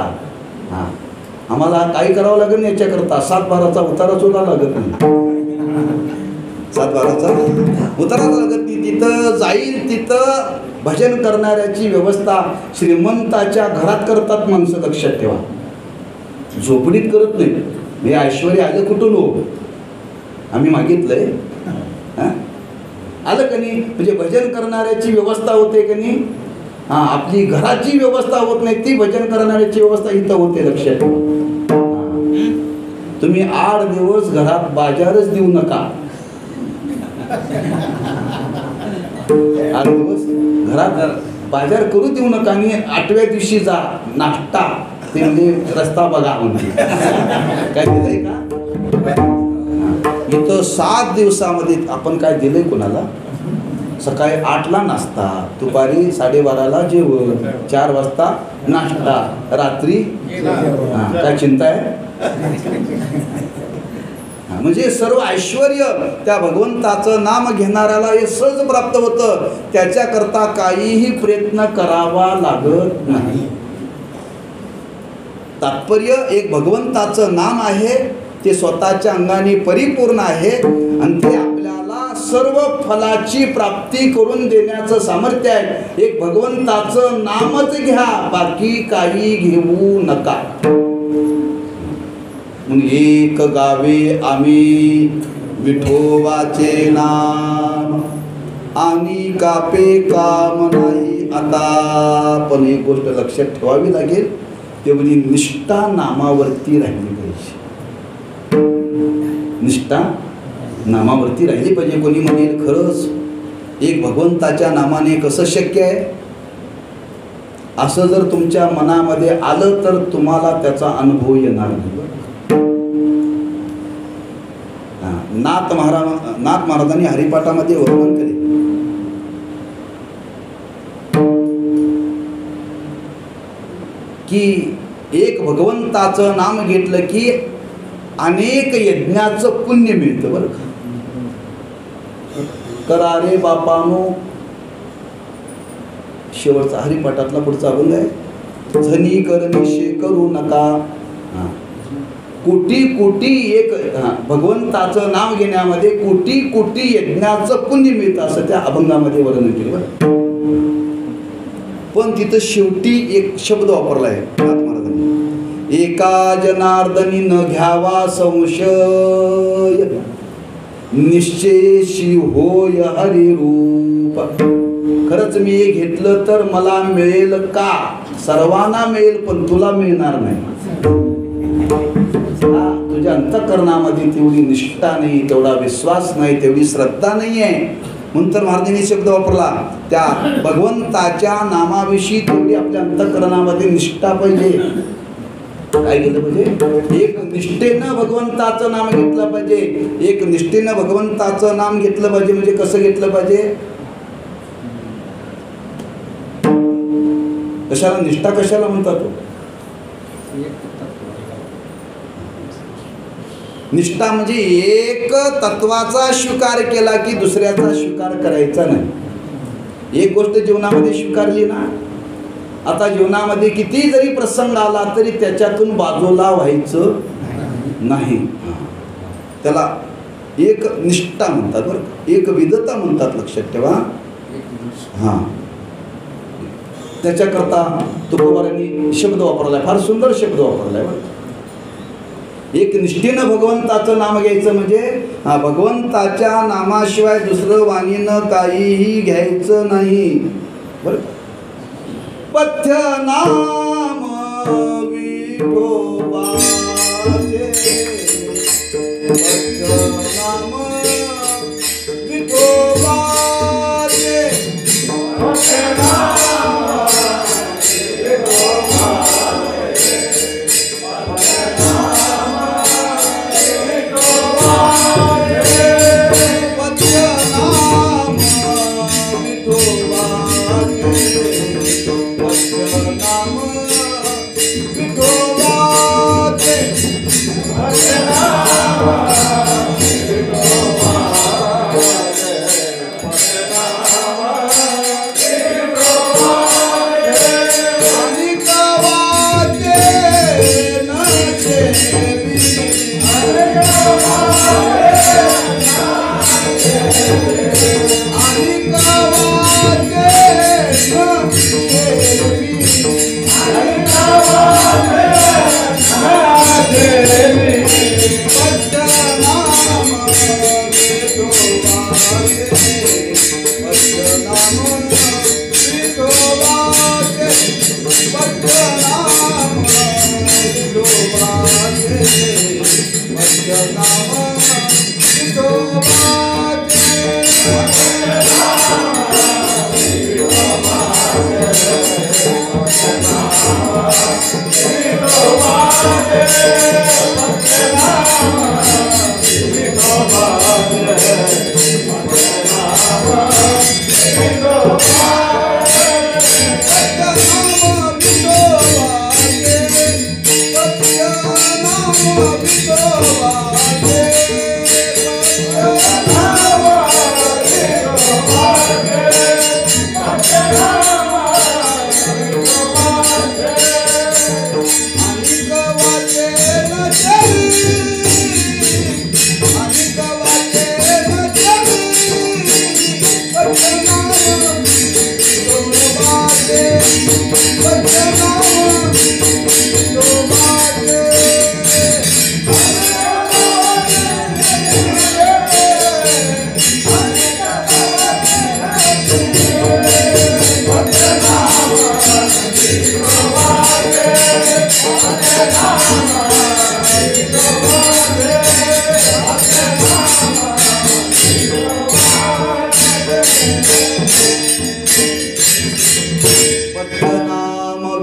हां, आम्हाला काही करावं लागेल नाही याच्याकरता. 7-12चा उतारा सुद्धा लागत नाही. 7-12चा उतारा लागत नाही. तिथं जाईल तिथं भजन करणाऱ्याची व्यवस्था श्रीमंताच्या घरात करतात माणसं, लक्षात ठेवा. झोपडीत करत नाही. हे ऐश्वर्य आलं कुठून हो? आम्ही मागितलंय. आलं का नाही? म्हणजे भजन करणाऱ्याची व्यवस्था होते का नाही. हां, आपली घराची व्यवस्था होत नाही, ती भजन करणाऱ्याची व्यवस्था इथं होते, लक्षात ठेवा. तुम्ही 8 दिवस घरात बाजारच देऊ नका. 8 दिवस घरात बाजार करू देऊ नका आणि 8व्या दिवशी जा नाश्ता, ते म्हणजे रस्ता बघा म्हणते. काय दिलंय का? इथं 7 दिवसामध्ये आपण काय दिलंय कोणाला? सकाळी 8ला नाश्ता, दुपारी 12:30ला जेवण, 4 वाजता नाश्ता, रात्री काय चिंता आहे? म्हणजे सर्व ऐश्वर्य त्या भगवंताचं नाम घेणाऱ्याला हे सहज प्राप्त होतं. त्याच्याकरता काहीही प्रयत्न करावा लागत नाही. तात्पर्य एक भगवंताचं नाम आहे, ते स्वतःच्या अंगाने परिपूर्ण आहे आणि ते आपल्याला सर्व फलाची प्राप्ती करून देण्याचं सामर्थ्य आहे. एक भगवंताचं नामच घ्या, बाकी काही घेऊ नका. एक गावे आम्ही विठोबाचे नाम, आणि कापे काम नाही आता. पण एक गोष्ट लक्षात ठेवावी लागेल, ते म्हणजे निष्ठा नामावरती राहिली पाहिजे. निष्ठा नामावरती राहिली पाहिजे. कोणी म्हणेल खरंच एक भगवंताच्या नामाने कसं शक्य आहे? असं जर तुमच्या मनामध्ये आलं तर तुम्हाला त्याचा अनुभव येणार नाही. नाथ महाराजांनी हरिपाठामध्ये वर्णन केले की एक भगवंताचं नाम घेतलं की अनेक यज्ञाचं पुण्य मिळतं बरं का. करा रे बापानो, शेवटचा हरिपाठातला पुढचा अभंग आहे. झनी करनिशे करू नका. कोटी कोटी एक भगवंताचं नाव घेण्यामध्ये कोटी कोटी यज्ञाचं पुण्य मिळतं, असं त्या अभंगामध्ये वर्णन केलं. पण तिथं शेवटी एक शब्द वापरला आहे नाथ महाराजांनी. एका जनार्दनी न घ्यावा संशय, निश्चयशी होय हरिरूप. खरंच मी हे घेतलं तर मला मिळेल का? सर्वांना मिळेल, पण तुला मिळणार नाही. तुझ्या अंतःकरणामध्ये तेवढी निष्ठा नाही, तेवढा विश्वास नाही, तेवढी श्रद्धा नाही आहे. म्हणून तर महाराजांनी शब्द वापरला, त्या भगवंताच्या नामाविषयी तेवढी आपल्या अंतःकरणामध्ये निष्ठा पाहिजे. काय केलं पाहिजे? एक निष्ठेनं भगवंताचं नाम घेतलं पाहिजे. एक निष्ठेनं भगवंताचं नाम घेतलं पाहिजे. म्हणजे कसं घेतलं पाहिजे? कशाला निष्ठा कशाला म्हणतात? निष्ठा म्हणजे एक तत्वाचा स्वीकार केला की दुसऱ्याचा स्वीकार करायचा नाही. एक गोष्ट जीवनामध्ये स्वीकारली ना, आता जीवनामध्ये किती जरी प्रसंग आला तरी त्याच्यातून बाजूला व्हायचं नाही. त्याला एक निष्ठा म्हणतात बरं, एक विधता म्हणतात, लक्षात ठेवा. हां, त्याच्याकरता तुकोबारांनी शब्द वापरलाय, फार सुंदर शब्द वापरलाय बरं. एक निष्ठेनं भगवंताचं नाम घ्यायचं म्हणजे भगवंताच्या नामाशिवाय दुसरं वाणीनं काहीही घ्यायचं नाही बरं. पथ्य नाम विठोबाचे, पथ्य नाम विठोबाचे, पथ्य नाम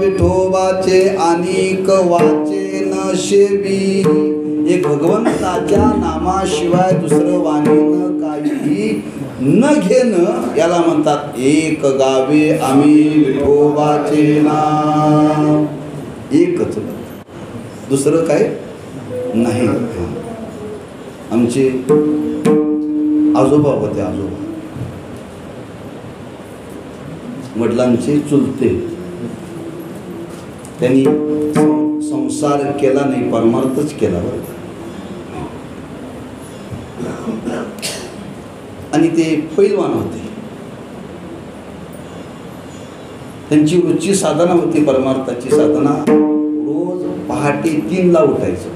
विठोबाचे अनेक वाचे न शेबी. एक भगवंताच्या नामाशिवाय दुसरं वाणीनं काही न घेणं याला म्हणतात एक गावे आम्ही विठोबाचे नाम. एकच, दुसरं काय नाही. आमचे आजोबा होते, आजोबा वडिलांचे चुलते. त्यांनी संसार केला नाही, परमार्थच केला बरं. आणि ते पैलवान होते. त्यांची रोजची साधना होती परमार्थाची साधना. रोज पहाटे 3ला उठायचं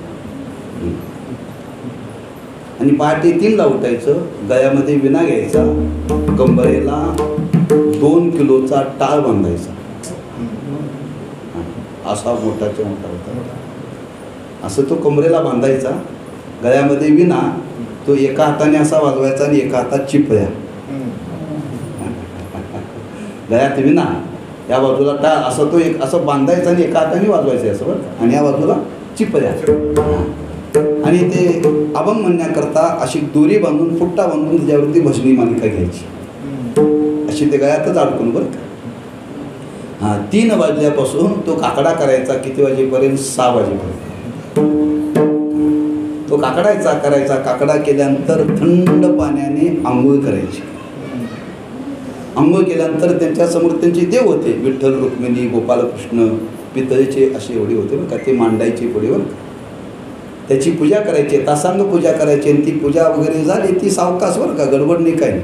आणि पहाटे 3ला उठायचं. गळ्यामध्ये विना घ्यायचा, कंबरेला 2 किलोचा टाळ बांधायचा. असा मोठाच्या मोठा होता. असं तो कमरेला बांधायचा, गळ्यामध्ये विना. तो एका हाताने असा वाजवायचा आणि एका हातात चिपळ्या. गळ्यात विना, या बाजूला टाळ, असं तो एक असं बांधायचा आणि एका हाताने वाजवायचं असं बरं. आणि या बाजूला चिपळ्या. आणि ते अभंग म्हणण्याकरता अशी दोरी बांधून, फुट्टा बांधून त्याच्यावरती भजनी मालिका घ्यायची. अशी ते गळ्यातच अडकून बरं का. 3 वाजल्यापासून तो काकडा करायचा. किती वाजेपर्यंत? 6 वाजेपर्यंत तो काकडायचा करायचा. काकडा केल्यानंतर थंड पाण्याने आंघोळ करायची. आंघोळ केल्यानंतर त्यांच्यासमोर त्यांचे देव होते, विठ्ठल, रुक्मिणी, गोपालकृष्ण, पितळेचे असे एवढे होते बरं का. ते मांडायचे पुढे बरं का. त्याची पूजा करायची, तासांग पूजा करायची. आणि ती पूजा वगैरे झाली, ती सावकाश बरं का, गडबड नाही काही.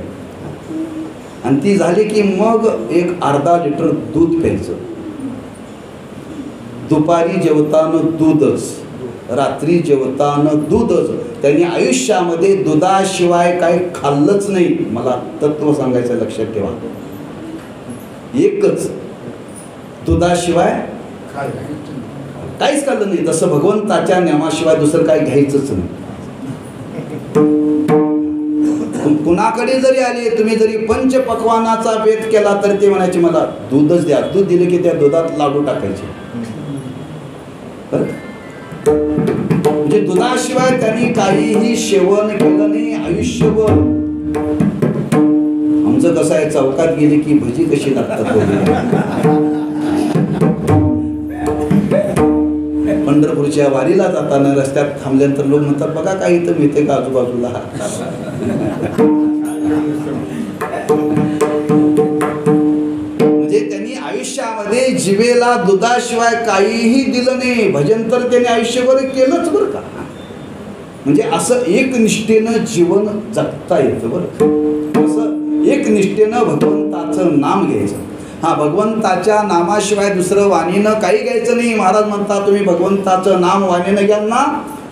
आणि ती झाली की मग एक अर्धा लिटर दूध प्यायचं. दुपारी जेवताना दूधच, रात्री जेवताना दूधच. त्यांनी आयुष्यामध्ये दुधाशिवाय काही खाल्लंच नाही. मला तत्व सांगायचं, लक्षात ठेवा. एकच, दुधाशिवाय काहीच खाल्लं नाही. तसं भगवंताच्या नामाशिवाय दुसरं काही घ्यायचंच नाही. कुणाकडे जरी आले, तुम्ही जरी पंचपक्वानाचा भेद केला तर ते म्हणायचे मला दूधच द्या. दूध दिले की त्या दुधात लाडू टाकायचे. म्हणजे दुधाशिवाय त्यांनी काहीही सेवन केलं नाही आयुष्यभर. आमचं कसं आहे, चौकात गेले की भजी कशी लागतात. पंढरपूरच्या वारीला जाताना रस्त्यात थांबल्यानंतर लोक म्हणतात बघा काही तर मिळते का आजूबाजूला. म्हणजे त्यांनी आयुष्यामध्ये जीवेला दुधाशिवाय काहीही दिलं नाही. भजन तर त्यांनी आयुष्यभर केलंच बरं का. म्हणजे असं एक निष्ठेनं जीवन जगता येतं बरं. असं एक निष्ठेनं भगवंताचं नाम घ्यायचं. भगवंताच्या नामाशिवाय दुसरं वाणीनं काही घ्यायचं नाही. महाराज म्हणतात तुम्ही भगवंताचं नाम वाणीनं घ्याल ना,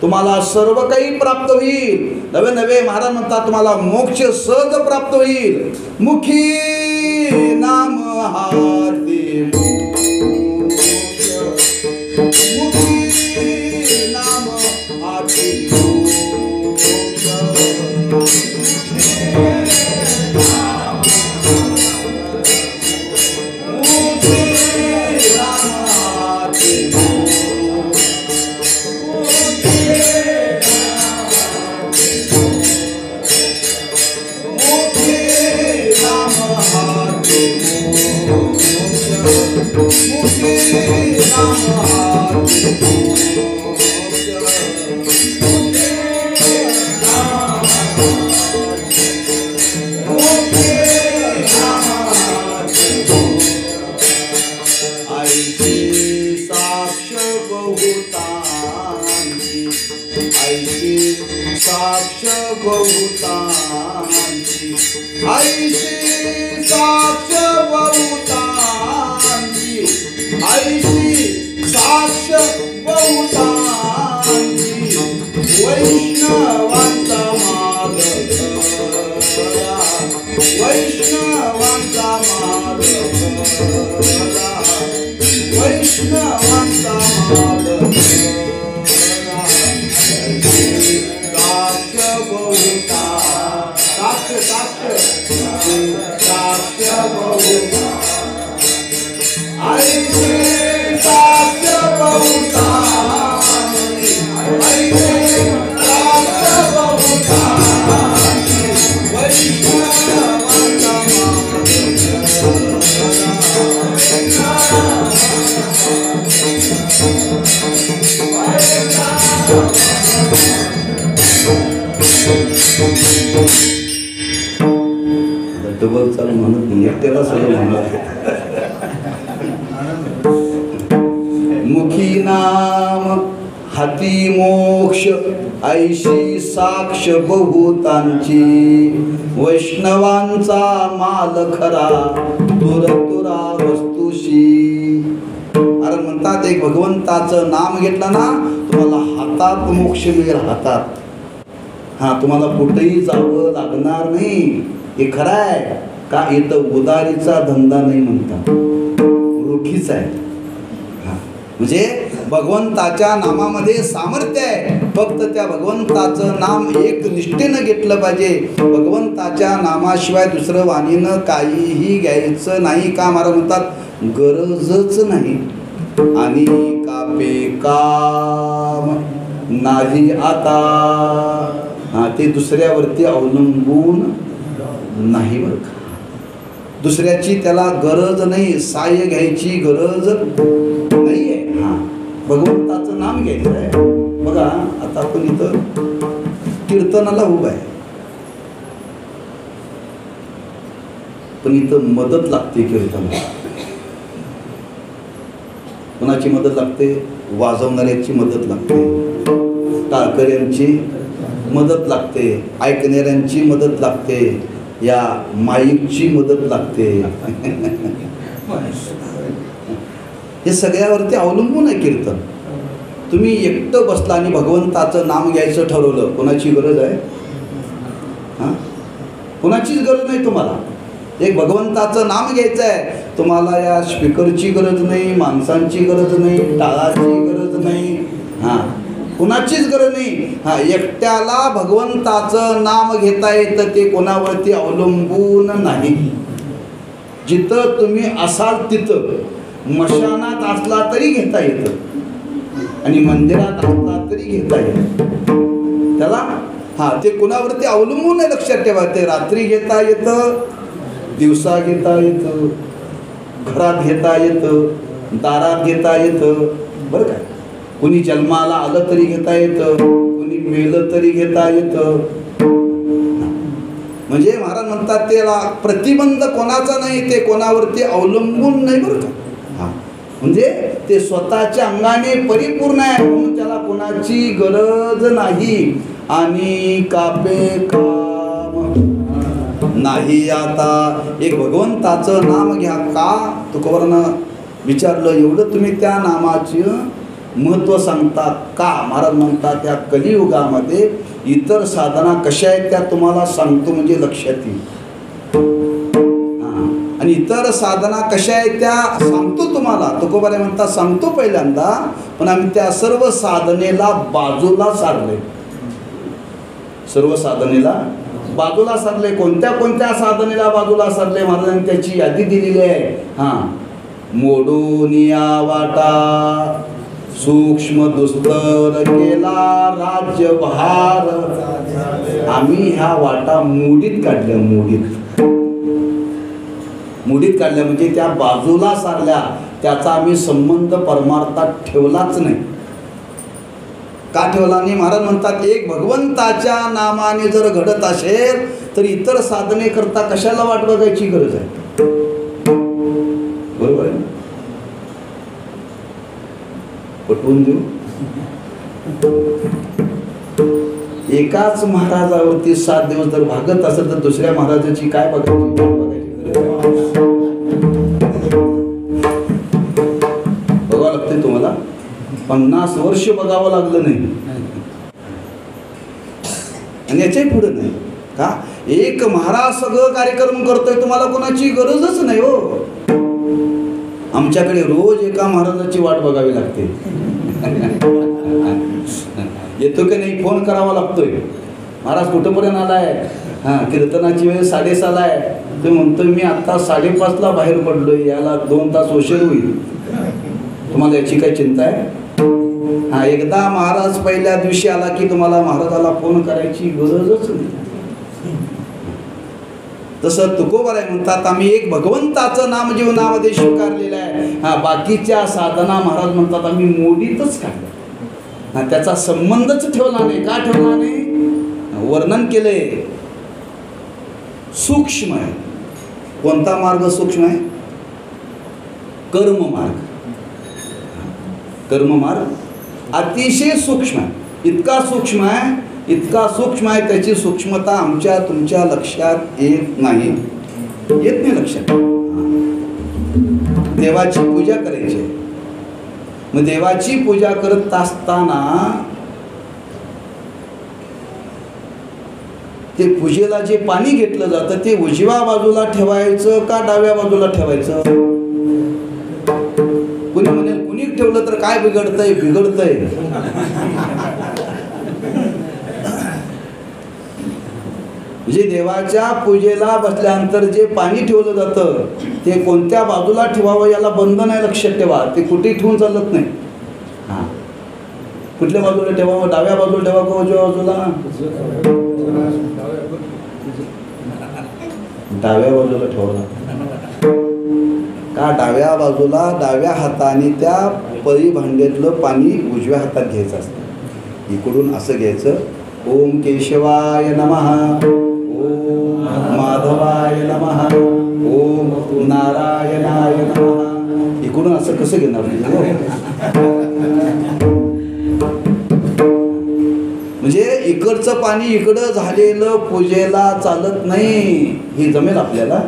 तुम्हाला सर्व काही प्राप्त होईल. नवे नवे महाराज म्हणतात तुम्हाला मोक्ष सहज प्राप्त होईल. मुखी नाम हाती मोक्ष, मुखी नाम हाती मोक्ष. साक्ष बहुतांची, ऐशी साक्ष बहुतांची, ऐशी साक्ष बहुतांची. वैष्णवांचा माधवरा, वैष्णवांचा माधवरा, वैष्णवांचा माधवरा. डबल चालू म्हणत नाही, त्याला सगळं म्हणत. मुखी नाम हाती मोक्ष, ऐशी साक्ष बहुतांची. वैष्णवांचा माल खरा, तुरा वस्तुशी. अरे म्हणतात एक भगवंताचं नाम घेतलं ना तुम्हाला हातात मोक्ष मिळेल, हातात. हा, तुम्हाला कुठेही जावं लागणार नाही. हे खरं आहे का? इथं उदारीचा धंदा नाही म्हणतात, रोखीच आहे. म्हणजे भगवंताच्या नामामध्ये सामर्थ्य आहे. फक्त त्या भगवंताचं नाम एक निष्ठेनं घेतलं पाहिजे. भगवंताच्या नामाशिवाय दुसरं वाणीनं काहीही घ्यायचं नाही. का महाराज म्हणतात गरजच नाही. आणि कापे काम नाही आता. हा, ते दुसऱ्यावरती अवलंबून नाही बरं का. दुसऱ्याची त्याला गरज नाही, सहाय्य घ्यायची गरज नाही आहे. हा, भगवंताचं नाम घ्यायचं आहे. बघा आता आपण इथं कीर्तनाला उभं आहे, पण इथं मदत लागते कीर्तनाला. कोणाची मदत लागते? वाजवणाऱ्याची मदत लागते, टाळकऱ्यांची मदत लागते, ऐकणाऱ्यांची मदत लागते, या माईकची मदत लागते. हे सगळ्यावरती अवलंबून आहे कीर्तन. तुम्ही एकटं बसला आणि भगवंताचं नाम घ्यायचं ठरवलं, कोणाची गरज आहे? हां, कोणाचीच गरज नाही तुम्हाला. एक भगवंताचं नाम घ्यायचं आहे तुम्हाला. या स्पीकरची गरज नाही, माणसांची गरज नाही, टाळाची गरज नाही, हां, कुणाचीच गरज नाही. हा, एकट्याला भगवंताचं नाम घेता येतं, ते कोणावरती अवलंबून नाही. जिथं तुम्ही असाल तिथं, मशानात असला तरी घेता येतं आणि मंदिरात असला तरी घेता येतं त्याला. हा, ते कोणावरती अवलंबून नाही, लक्षात ठेवा. ते रात्री घेता येतं, दिवसा घेता येतं, घरात घेता येतं, दारात घेता येतं, बरं का. कुणी जन्माला आलं तरी घेता येतं, कुणी मेलं तरी घेता येतं. म्हणजे महाराज म्हणतात त्याला प्रतिबंध कोणाचा नाही, ते कोणावरती अवलंबून नाही बरं का. हा, म्हणजे ते स्वतःच्या अंगाने परिपूर्ण आहे, म्हणून त्याला कोणाची गरज नाही. आणि कापे काम नाही आता. एक भगवंताचं नाम घ्या. का? तुकोबारानं विचारलं, एवढं तुम्ही त्या नामाची महत्त्व सांगतात. का? महाराज म्हणतात या कलियुगामध्ये इतर साधना कशा आहेत त्या तुम्हाला सांगतो म्हणजे लक्षात येईल. आणि इतर साधना कशा आहेत त्या सांगतो तुम्हाला. तुकोबारे म्हणतात सांगतो पहिल्यांदा, पण आम्ही त्या सर्व साधनेला बाजूला सारले. सर्व साधनेला बाजूला सारले. कोणत्या कोणत्या साधनेला बाजूला सारले महाराजांनी त्याची यादी दिलेली आहे. मोडूनिया वाटा सूक्ष्म दुस्तर केला राज्यभार. आम्ही ह्या वाटा मोडीत काढल्या. मोडीत काढल्या म्हणजे त्या बाजूला सारल्या. त्याचा आम्ही संबंध परमार्थात ठेवलाच नाही. का ठेवला नाही? महाराज म्हणतात एक भगवंताच्या नामाने जर घडत असेल तर इतर साधने करता कशाला वाट बघायची गरज आहे? बरोबर आहे. पटवून देऊ. एकाच महाराजावरती 7 दिवस जर भागत असेल तर दुसऱ्या महाराजाची काय बघायची बघावं लागते तुम्हाला. 50 वर्ष बघावं लागलं नाही आणि याच्याही पुढे नाही. का? एक महाराज सगळं कार्यक्रम करतोय, तुम्हाला कोणाची गरजच नाही हो. आमच्याकडे रोज एका महाराजाची वाट बघावी लागते. येतो की नाही फोन करावा लागतोय. महाराज कुठंपर्यंत आलाय? कीर्तनाची वेळ 6:30 आहे. ते म्हणतोय मी आता 5:30ला बाहेर पडलोय, याला 2 तास उशीर होईल. तुम्हाला याची काय चिंता आहे? एकदा महाराज पहिल्या दिवशी आला की तुम्हाला महाराजाला फोन करायची गरजच नाही. तसं तुकोबाराय म्हणतात आम्ही एक भगवंताचं नाम जीवनामध्ये स्वीकारलेलं आहे. बाकीच्या साधना महाराज म्हणतात आम्ही मोडीतच काढल्या. त्याचा संबंधच ठेवला नाही. का ठेवला नाही? वर्णन केलंय. सूक्ष्म आहे. कोणता मार्ग सूक्ष्म आहे? कर्ममार्ग. कर्ममार्ग अतिशय सूक्ष्म आहे. इतका सूक्ष्म आहे त्याची सूक्ष्मता आमच्या तुमच्या लक्षात येत नाही. लक्षात. देवाची पूजा करायची. मग देवाची पूजा करत असताना ते पूजेला जे पाणी घेतलं जातं ते उजव्या बाजूला ठेवायचं का डाव्या बाजूला ठेवायचं? कुणी म्हणेल कुणी ठेवलं तर काय बिघडतंय? म्हणजे देवाच्या पूजेला बसल्यानंतर जे पाणी ठेवलं जातं ते कोणत्या बाजूला ठेवावं याला बंधन आहे. लक्षात ठेवा. ते कुठे ठेवून चालत नाही. कुठल्या बाजूला ठेवावं? डाव्या बाजूला ठेवावं का उजव्या बाजूला? डाव्या बाजूला ठेवला. का? डाव्या बाजूला डाव्या हाताने त्या पळी भांड्यातलं पाणी उजव्या हातात घ्यायचं असतं. इकडून असं घ्यायचं. ओम केशवाय नमः, ओम माधवाय नमः, ओम नारायणाय नमः. इकडून असं कसं घेणार? म्हणजे इकडचं पाणी इकडं झालेलं पूजेला चालत नाही. हे जमेल आपल्याला?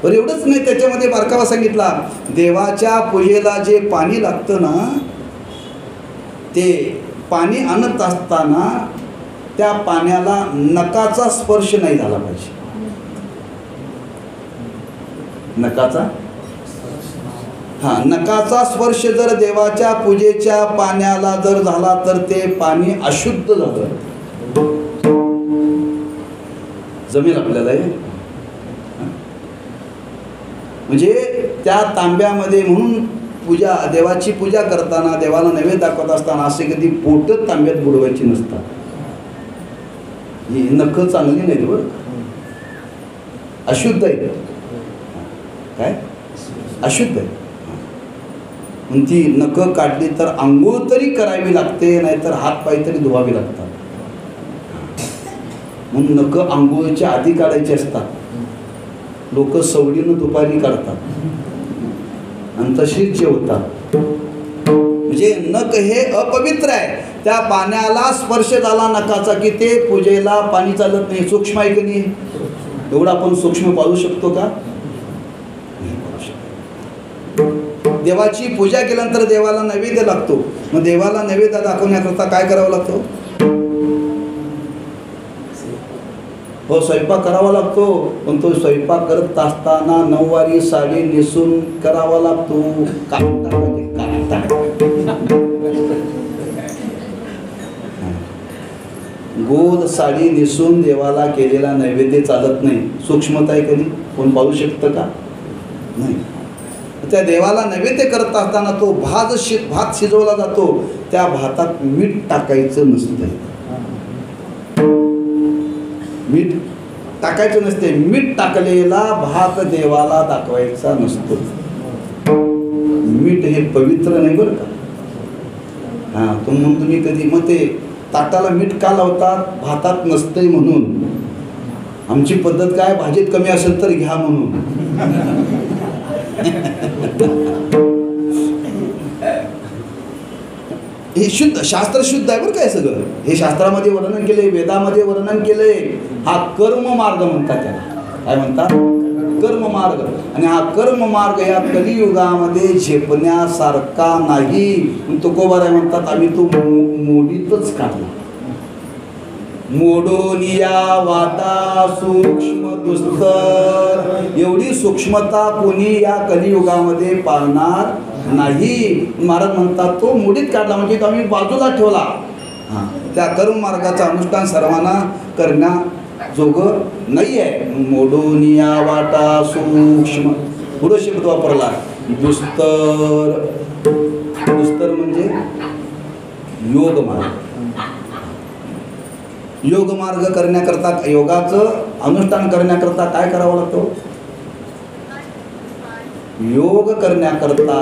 बरं एवढंच नाही, त्याच्यामध्ये बारकावा सांगितला. देवाच्या पूजेला जे पाणी लागतं ना ते पाणी आणत असताना त्या पाण्याला नखाचा स्पर्श नाही झाला पाहिजे. नखाचा स्पर्श जर देवाच्या पूजेच्या पाण्याला जर झाला तर ते पाणी अशुद्ध झालं. जमेल आपल्याला हे? म्हणजे त्या तांब्यामध्ये म्हणून पूजा देवाची पूजा करताना देवाला नैवेद्य दाखवत असताना असे कधी पोटच तांब्यात बुडवायची नसतात. ही नख चांगली नाही बरं, अशुद्ध आहे. काय अशुद्ध आहे? म्हणून ती नख काढली तर आंघोळ तरी करावी लागते, नाहीतर हात पाय तरी धुवावे लागतात. म्हणून नख आंघोळीच्या आधी काढायचे असतात. लोक सवडीनं दुपारी काढतात आणि तशीच जेवतात. म्हणजे नख हे अपवित्र आहे. त्या पाण्याला स्पर्श झाला नखाचा की ते पूजेला पाणी चालत नाही. सूक्ष्म आहे की नाही? एवढा आपण सूक्ष्म पाळू शकतो का? नाही पाळू शकतो. देवाची पूजा केल्यानंतर देवाला नैवेद्य लागतो. मग देवाला नैवेद्य दाखवण्याकरता काय करावं लागतो? हो, स्वयंपाक करावा लागतो. पण तो स्वयंपाक करत असताना नऊवारी साडी नेसून करावा लागतो. कापटा म्हणजे कापटा. गोल साडी नेसून देवाला केलेला नैवेद्य चालत नाही. सूक्ष्मता आहे कधी कोण पाहू शकतं का? नाही. त्या देवाला नैवेद्य करत असताना तो भात शिजवला जातो. त्या भातात मीठ टाकायचं नसतं. मीठ टाकायचं नसते. मीठ टाकलेला भात देवाला दाखवायचा नसतो. मीठ हे पवित्र नाही बरं का. हां, तुम्ही कधी मग ते ताटाला मीठ का लावतात? भातात नसतंय म्हणून. आमची पद्धत काय, भाजीत कमी असेल तर घ्या म्हणून. हे शुद्ध शास्त्र शुद्ध आहे बरं काय सगळं. हे शास्त्रामध्ये वर्णन केले, वेदामध्ये वर्णन केले. हा कर्म मार्ग म्हणतात त्याला. काय म्हणतात? कर्म मार्ग. आणि हा कर्म मार्ग या कलियुगामध्ये झेपण्यासारखा नाही. तुकोबाराय म्हणतात आम्ही तो मोडीतच काढला. मोडोनिया वाटा सूक्ष्म दुस्तर. एवढी सूक्ष्मता कोणी या कलियुगामध्ये पाळणार नाही. महाराज म्हणतात तो मोडीत काढला म्हणजे तो आम्ही बाजूला ठेवला. हां, त्या कर्म मार्गाचं अनुष्ठान सर्वांना करण्याजोगं नाही आहे. मोडोनिया वाटा सूक्ष्म. पुढं शब्द वापरला दुस्तर. दुस्तर म्हणजे योग मार्ग. योग मार्ग करण्याकरता, योगाचं अनुष्ठान करण्याकरता काय करावं लागतं? योग करण्याकरता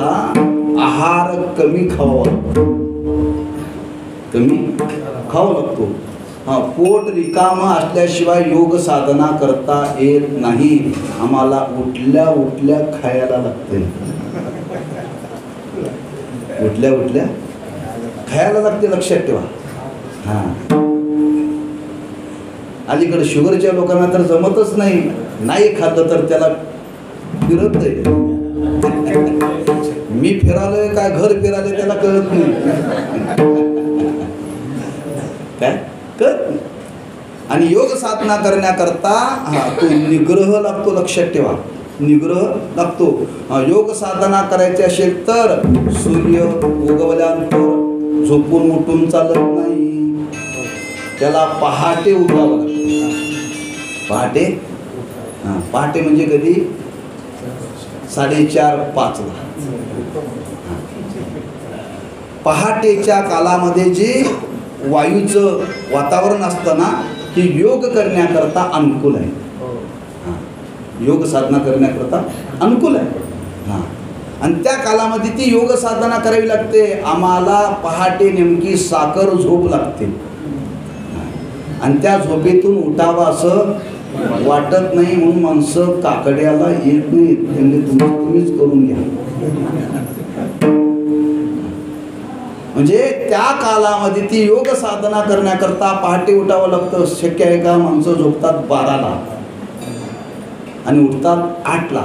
आहार कमी खावा लागतो. कमी खावा लागतो. हा, पोट रिकामं असल्याशिवाय योग साधना करता येत नाही. आम्हाला उठल्या उठल्या खायला लागते. उठल्या उठल्या खायला लागते, लक्षात ठेवा. हां, अलीकडे शुगरच्या लोकांना तर जमतच नाही. नाही खाल्लं तर त्याला फिरत नाही. मी फिरालोय काय घर फिराले त्याला कळत नाही. काय कळत नाही. आणि योग साधना करण्याकरता तो निग्रह लागतो. लक्षात ठेवा, निग्रह लागतो. योग साधना करायची असेल तर सूर्य उगवल्यानंतर झोपून उठून चालत नाही. त्याला पहाटे उठावं लागतं. पहाटे. हां, पहाटे म्हणजे कधी? 4:30-5 ला. पहाटेच्या कालामध्ये जे वायूचं वातावरण असतं ना, ते योग करण्याकरता अनुकूल आहे. योग साधना करण्याकरता अनुकूल आहे. हां, आणि त्या कालामध्ये ती योग साधना करावी लागते. आम्हाला पहाटे नेमकी साखर झोप लागते. आणि त्या झोपेतून उठावं असं वाटत नाही. म्हणून माणसं काकड्याला येत नाहीत. म्हणजे तुम्हीच करून घ्या. म्हणजे त्या कालामध्ये ती योग साधना करण्याकरता पहाटे उठावं लागतं. शक्य आहे का? माणसं झोपतात 12ला आणि उठतात 8ला.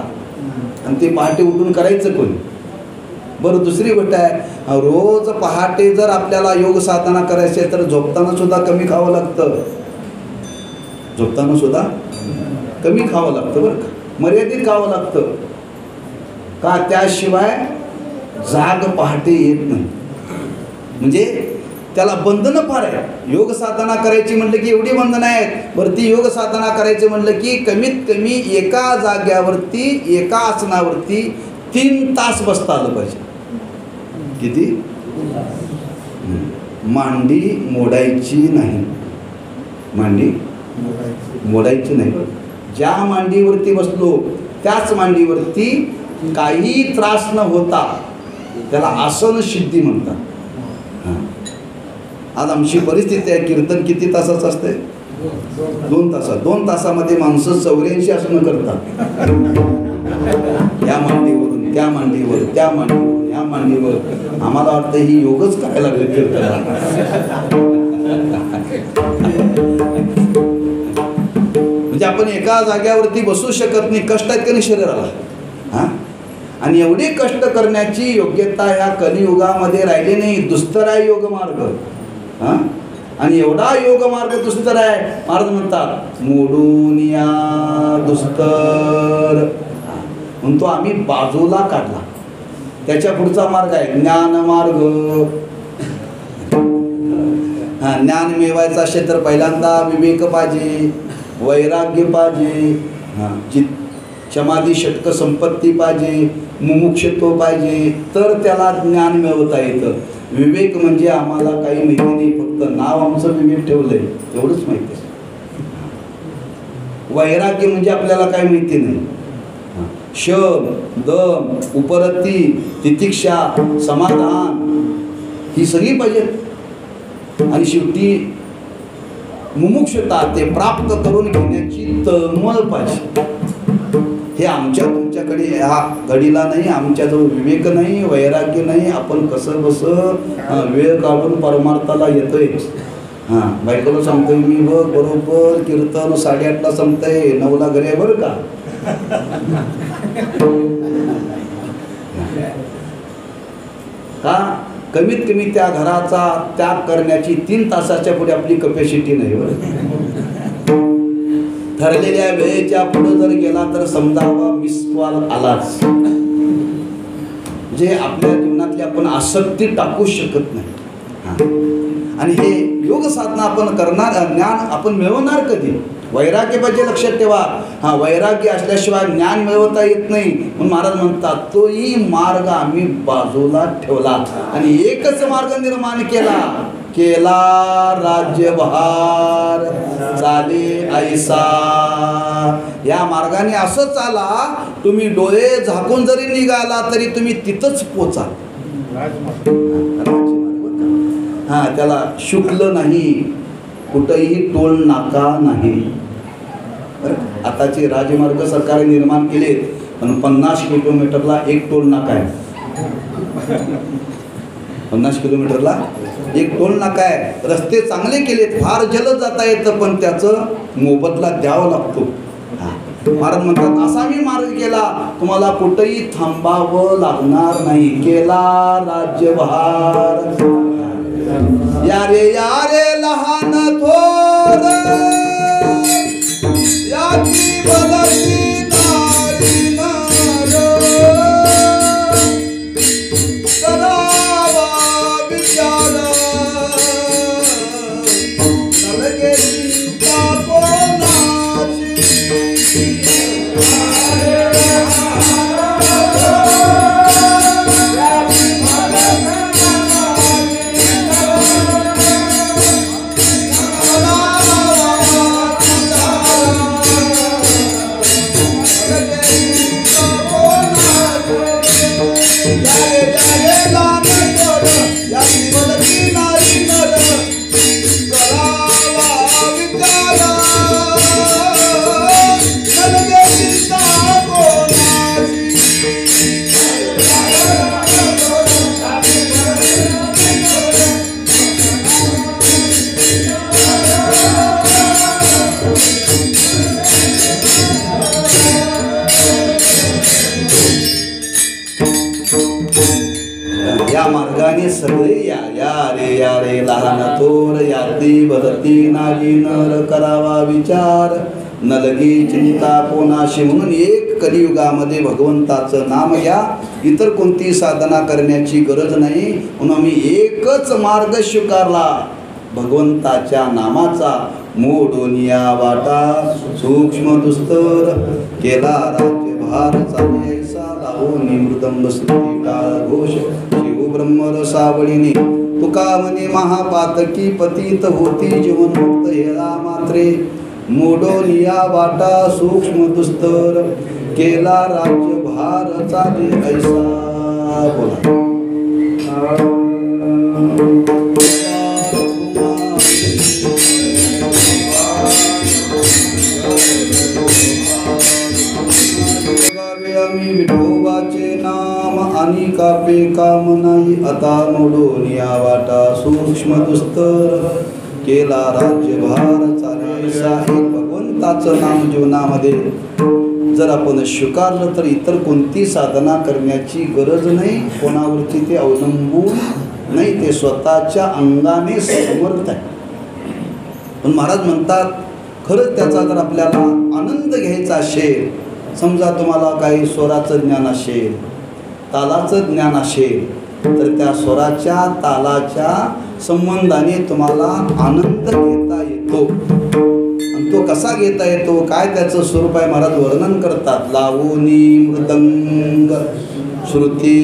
आणि ते पहाटे उठून करायचं कोणी? बरं, दुसरी गोष्ट आहे, रोज पहाटे जर आपल्याला योग साधना करायची आहे तर झोपताना सुद्धा कमी खावं लागतं. झोपताना सुद्धा कमी खावं लागतं बरं का. मर्यादित खावं लागतं का? त्याशिवाय जाग पहाटे येत नाही. म्हणजे त्याला बंधनं फार आहे. योग साधना करायची म्हटलं की एवढी बंधनं आहेत. बरं, ती योग साधना करायची म्हटलं की कमीत कमी एका जाग्यावरती, एका आसनावरती 3 तास बसता आलं पाहिजे. किती? मांडी मोडायची नाही. मांडी मोडायची नाही. ज्या मांडीवरती बसलो त्याच मांडीवरती काही त्रास न होता त्याला आसन सिद्धी म्हणतात. आज आमची परिस्थिती आहे, कीर्तन किती तासाचं असते? 2 तासात. 2 तासामध्ये माणसं 84 आसनं करतात. या मांडीवरून त्या मांडीवर, त्या मांडीवर, या मांडीवर. आम्हाला वाटतं ही योगच करायला लागेल कीर्तनाला. म्हणजे आपण एका जाग्यावरती बसू शकत नाही. कष्ट आहेत का नाही शरीराला? हां, आणि एवढे कष्ट करण्याची योग्यता ह्या कलियुगामध्ये राहिली नाही. दुस्तर आहे योग मार्ग. हां, आणि एवढा योग मार्ग दुस्तर आहे, महाराज म्हणतात मोडून या दुस्तर, म्हणतो आम्ही बाजूला काढला. त्याच्या पुढचा मार्ग आहे ज्ञान मार्ग. हा, ज्ञान मिळवायचं असेल तर पहिल्यांदा विवेक पाहिजे, वैराग्य पाहिजे, हां, समाधी षटक संपत्ती पाहिजे, मुमुक्षत्व पाहिजे, तर त्याला ज्ञान मिळवता येतं. विवेक म्हणजे आम्हाला काही माहिती नाही, फक्त नाव आमचं विवेक ठेवलंय एवढंच माहिती आहे. वैराग्य म्हणजे आपल्याला काही माहिती नाही. शम, दम, उपरती, तितिक्षा, समाधान ही सगळी पाहिजेत. आणि शेवटी मुमुक्षता, ते प्राप्त करून घेण्याची तळमळ पाहिजे. हे आमच्या तुमच्याकडे ह्या घडीला नाही. आमच्याजवळ विवेक नाही, वैराग्य नाही. आपण कसं बसं वेळ काढून परमार्थाला येतोय. हां, बायकोला सांगतोय मी बघ बरोबर कीर्तन 8:30ला संपतंय, 9ला घरी आहे बरं का. का कमीत कमी त्या घराचा त्याग करण्याची 3 तासाच्या पुढे आपली कपॅसिटी नाही बरं. ठरलेल्या वेळेच्या पुढे जर गेला तर समजावा मिस कॉल आलाच. म्हणजे आपल्या जीवनातली आपण आसक्ती टाकू शकत नाही. आणि हे योग साधना आपण करणार, ज्ञान आपण मिळवणार कधी? वैराग्य पाहिजे, लक्षात ठेवा. हा, वैराग्य असल्याशिवाय ज्ञान मिळवता येत नाही. म्हणून महाराज म्हणतात तोही मार्ग आम्ही बाजूला ठेवला आणि एकच मार्ग निर्माण केला. केला राज्यभार चाले ऐसा. या मार्गाने असं चाला, तुम्ही डोळे झाकून जरी निघाला तरी तुम्ही तिथंच पोचा. हा, त्याला शुक्ल नाही, कुठंही टोल नाका नाही. आताचे राजमार्ग सरकारने निर्माण केलेत, पण 50 किलोमीटरला एक टोल नाका आहे. 50 किलोमीटरला एक टोल नाका आहे. रस्ते चांगले केलेत, फार जलद जाता येतं, पण त्याचं मोबदला द्यावा लागतो. महाराज म्हणतात असा मी मार्ग केला, तुम्हाला कुठेही थांबावं लागणार नाही. केला राज्यभार. यारे यारे लहान थोर, याची बलती नारी नर, करावा विचार नलगे चिंता कोणाची. या मार्गाने सगळे या. या रे या रे लहान थोर, याती भरती नागी नर, करावा विचार नलगी चिंता कोणाशी. म्हणून एक कलियुगामध्ये भगवंताचं नाम घ्या, इतर कोणती साधना करण्याची गरज नाही. म्हणून आम्ही एकच मार्ग स्वीकारला, भगवंताच्या नामाचा. मोडोनिया वाटा सूक्ष्म दुस्तर, केला राज्यभार चाले ऐसा. लावून मृदंग स्तुती काळ घोष, शिव ब्रह्मरसावळीने. तुका म्हणे महापातकी पतित होती, जीवनमुक्त हेला मात्रे. मोडोनिया वाटा सूक्ष्म दुस्तर, केला राज्यभार चाले ऐसा. बोला. आम्ही विठोबाचे नाम आणि कापे काम नाही. आता मोडून या वाटा सूक्ष्म दुस्तर, केला राज्यभार चाले ऐसा. एक भगवंताचं नाम जीवनामध्ये जर आपण स्वीकारलं तर इतर कोणती साधना करण्याची गरज नाही, कोणावरती ते अवलंबून नाही, ते स्वतःच्या अंगाने समर्थ आहे. पण महाराज म्हणतात खरंच त्याचा जर आपल्याला आनंद घ्यायचा असेल, समजा तुम्हाला काही स्वराचं ज्ञान असेल, तालाचं ज्ञान असेल, तर त्या स्वराच्या तालाच्या संबंधाने तुम्हाला आनंद घेता येतो. आणि तो कसा घेता येतो, काय त्याचं स्वरूप आहे, महाराज वर्णन करतात. लावणी मृदंग श्रुती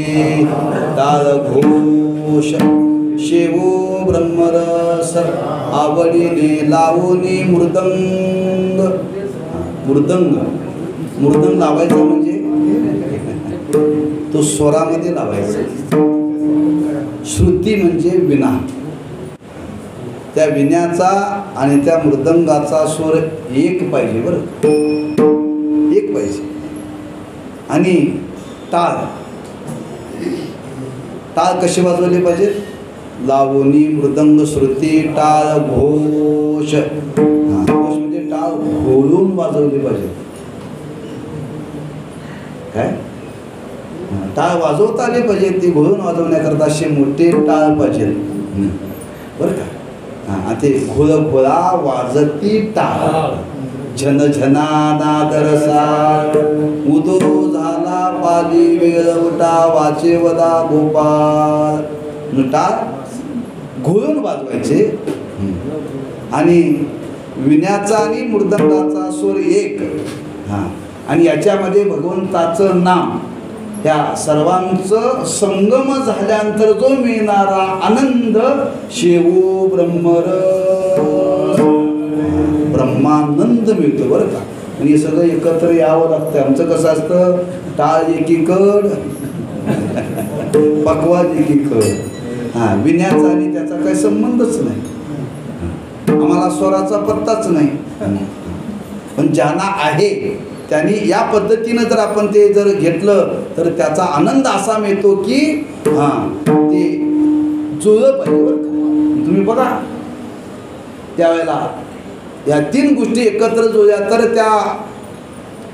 ताल घोष शेवो ब्रह्मरस आवडीने लावणी मृदंग. मृदंग लावायचा म्हणजे तो स्वरामध्ये लावायचा. श्रुती म्हणजे विना, त्या विण्याचा आणि त्या मृदंगाचा स्वर एक पाहिजे, बरं एक पाहिजे. आणि टाळ कसे वाजवले पाहिजे, लावणी मृदंग श्रुती टाळ घोष. घोष म्हणजे टाळ घोळून वाजवले पाहिजे. काय टाळ वाजवता आले पाहिजे, ती घोळून वाजवण्याकरता असे मोठे टाळ पाहिजे, बरं का. ते घोळा वाजती टाळ. झन झना नादरसा उदो झाला पाली वेळ उठा वाचे वदा गोपाळ. टाळ घोळून वाजवायचे. आणि विण्याचा आणि मृदंगाचा स्वर एक. आणि याच्यामध्ये भगवंताचं नाम, ह्या सर्वांचं संगम झाल्यानंतर जो मिळणारा आनंद, शेवो ब्रह्मानंद मिळतो, बरं का. आणि हे सगळं एकत्र यावं लागतं. आमचं कसं असतं, टाळ एकीकड पकवाज एकीकड. विण्याचा आणि त्याचा काही संबंधच नाही, आम्हाला स्वराचा पत्ताच नाही. पण ज्यांना आहे त्यांनी या पद्धतीनं जर आपण ते जर घेतलं तर त्याचा आनंद असा मिळतो की ते जुळलं पाहिजे, बरं का. तुम्ही बघा त्यावेळेला या तीन गोष्टी एकत्र जुळल्या तर त्या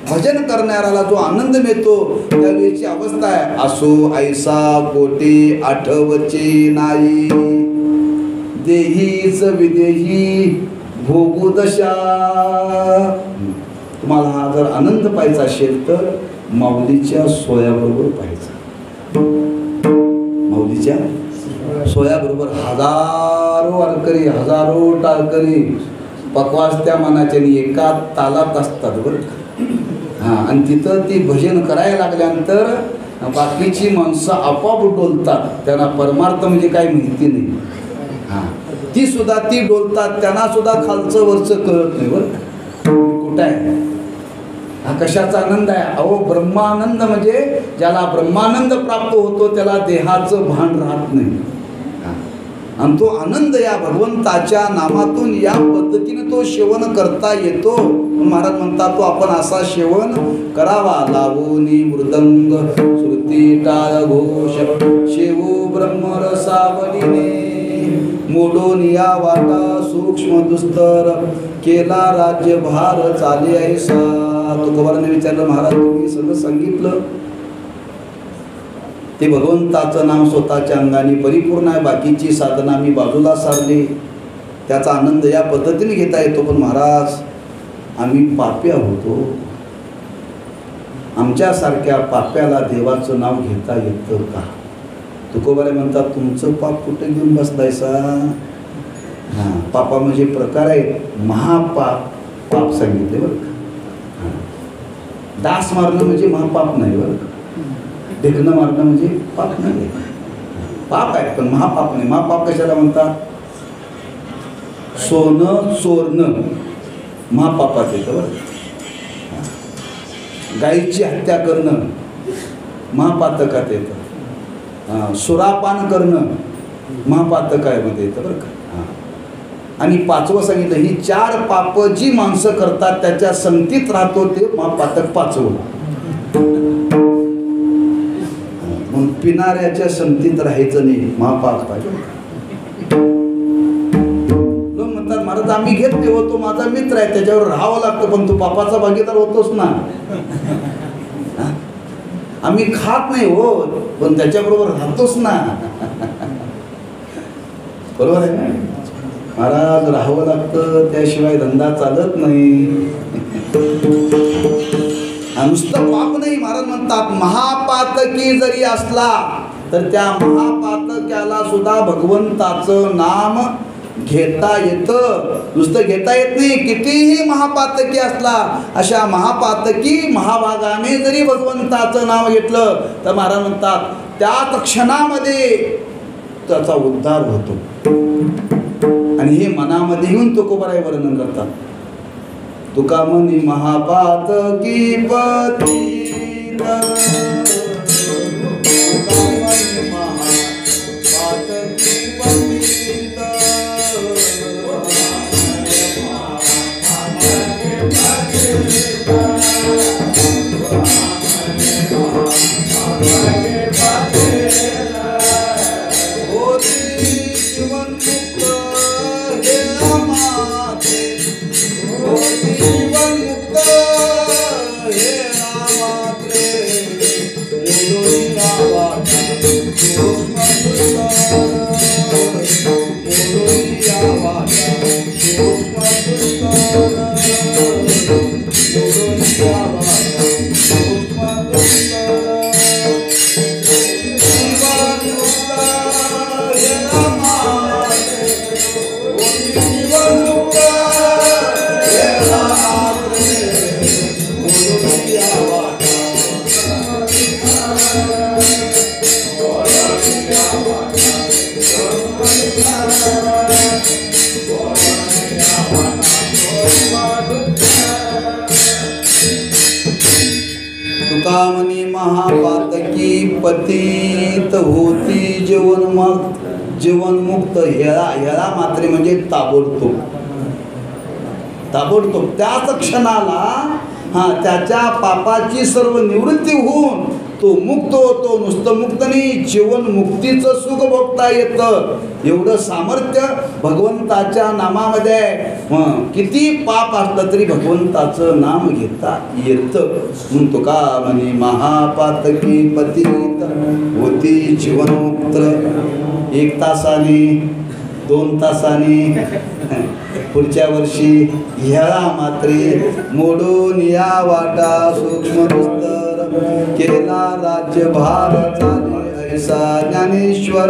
भजन करणाऱ्याला जो आनंद मिळतो त्यावेळीची अवस्था आहे. असो ऐसा कोटी आठवचे नाही, देहीच विदेही भोगू दशा. तुम्हाला हा जर आनंद पाहायचा असेल तर माऊलीच्या सोयाबरोबर पाहायचा. माऊलीच्या सोयाबरोबर हजारो वारकरी, हजारो टाळकरी पकवास त्या मनाच्या एका तालात असतात, बरं का. आणि तिथं ती भजन करायला लागल्यानंतर बाकीची माणसं आपोआप डोलतात. त्यांना परमार्थ म्हणजे काही माहिती नाही. ती सुद्धा ती डोलतात, त्यांना सुद्धा खालचं वरचं कळत नाही, बरं का. कुठं आहे हा कशाचा आनंद आहे. अहो ब्रह्मानंद म्हणजे ज्याला ब्रह्मानंद प्राप्त होतो त्याला देहाचं भान राहत नाही. आणि तो आनंद या भगवंताच्या नामातून या पद्धतीने तो सेवन करता येतो. महाराज म्हणतात तो आपण असा सेवन करावा. लावणी मृदंग श्रुती टाळ घोष शेवो ब्रह्मरसावलीने मोडून या वाटा सूक्ष्म दुस्तर केला राज्यभार चाले ऐसा. तुकोबाराने विचारलं, महाराज तुम्ही सगळं सांगितलं, ते भगवंताचं नाम स्वतःच्या अंगाने परिपूर्ण आहे, बाकीची साधना मी बाजूला सारली, त्याचा आनंद या पद्धतीने घेता येतो. पण महाराज आम्ही पापी आहोतो, आमच्यासारख्या पाप्याला देवाचं नाव घेता येतं का. तुकोबारे म्हणतात तुमचं पाप कुठे घेऊन बसलायसा. पापा म्हणजे प्रकार आहेत. महापाप पाप सांगितले, बरं का. डास मारणं म्हणजे महापाप नाही, बरं का. ढेकणं मारणं म्हणजे पाप नाही, पाप आहे पण महापाप नाही. महापाप कशाला म्हणतात, सोनं चोरणं महापापात येतं, बरं. गाईची हत्या करणं महापातकात येतं. सुरापान करणं महापातकामध्ये येतं, बरं का. आणि पाचवं सांगितलं, ही 4 पाप जी माणसं करतात त्याच्या संगतीत राहतो ते महापातक पाचवं. म्हणून पिणाऱ्याच्या संगतीत राहायचं नाही, महापाप पाहिजे. लोक म्हणतात महाराज महाराज आम्ही घेत नाही हो, तो माझा मित्र आहे, त्याच्यावर राहावं लागतं, पण तू पापाचा भागीदार होतोस ना. आम्ही खात नाही हो, पण त्याच्याबरोबर राहतोच ना. बरोबर आहे ना महाराज, राहावं लागतं, त्याशिवाय धंदा चालत नाही. नुसतं पाप नाही, महाराज म्हणतात महापातकी जरी असला तर त्या महापातक्याला सुद्धा भगवंताचं नाम घेता येतं. नुसतं घेता येत नाही, कितीही महापातकी असला, अशा महापातकी महाभागाने जरी भगवंताचं नाव घेतलं तर महाराज म्हणतात त्याच क्षणामध्ये त्याचा उद्धार होतो. आणि हे मनामध्ये घेऊन तुकोबाराय वर्णन करतात. तुका म्हणी महापातकी पतित, तुकामनी महापातकी पतित होती जीवनमुक्त. हेळा मात्रे म्हणजे ताबडतोब त्याच क्षणाला त्याच्या पापाची सर्व निवृत्ती होऊन तो मुक्त होतो. नुसतं मुक्त नाही, जीवनमुक्तीचं सुख भोगता येतं. एवढं सामर्थ्य भगवंताच्या नामामध्ये आहे. किती पाप असलं तरी भगवंताचं नाम घेता येतं. म्हणून तुका म्हणे महापातकी पतित होती जीवनमुक्त. 1 तासाने 2 तासाने पुढच्या वर्षी ह्या मात्रे मोडून या वाटा सूक्ष्म केला राज्यभार झाले ऐसा ज्ञानेश्वर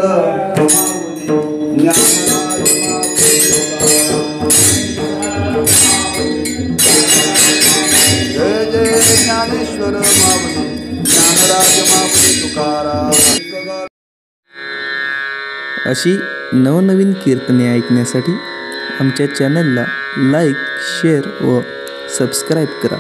जय जय ज्ञानेश्वर माऊली ज्ञानराज माऊली तुकाराम. अशी नवनवीन कीर्तने ऐकण्यासाठी आमच्या चॅनलला लाईक, शेअर व सबस्क्राईब करा.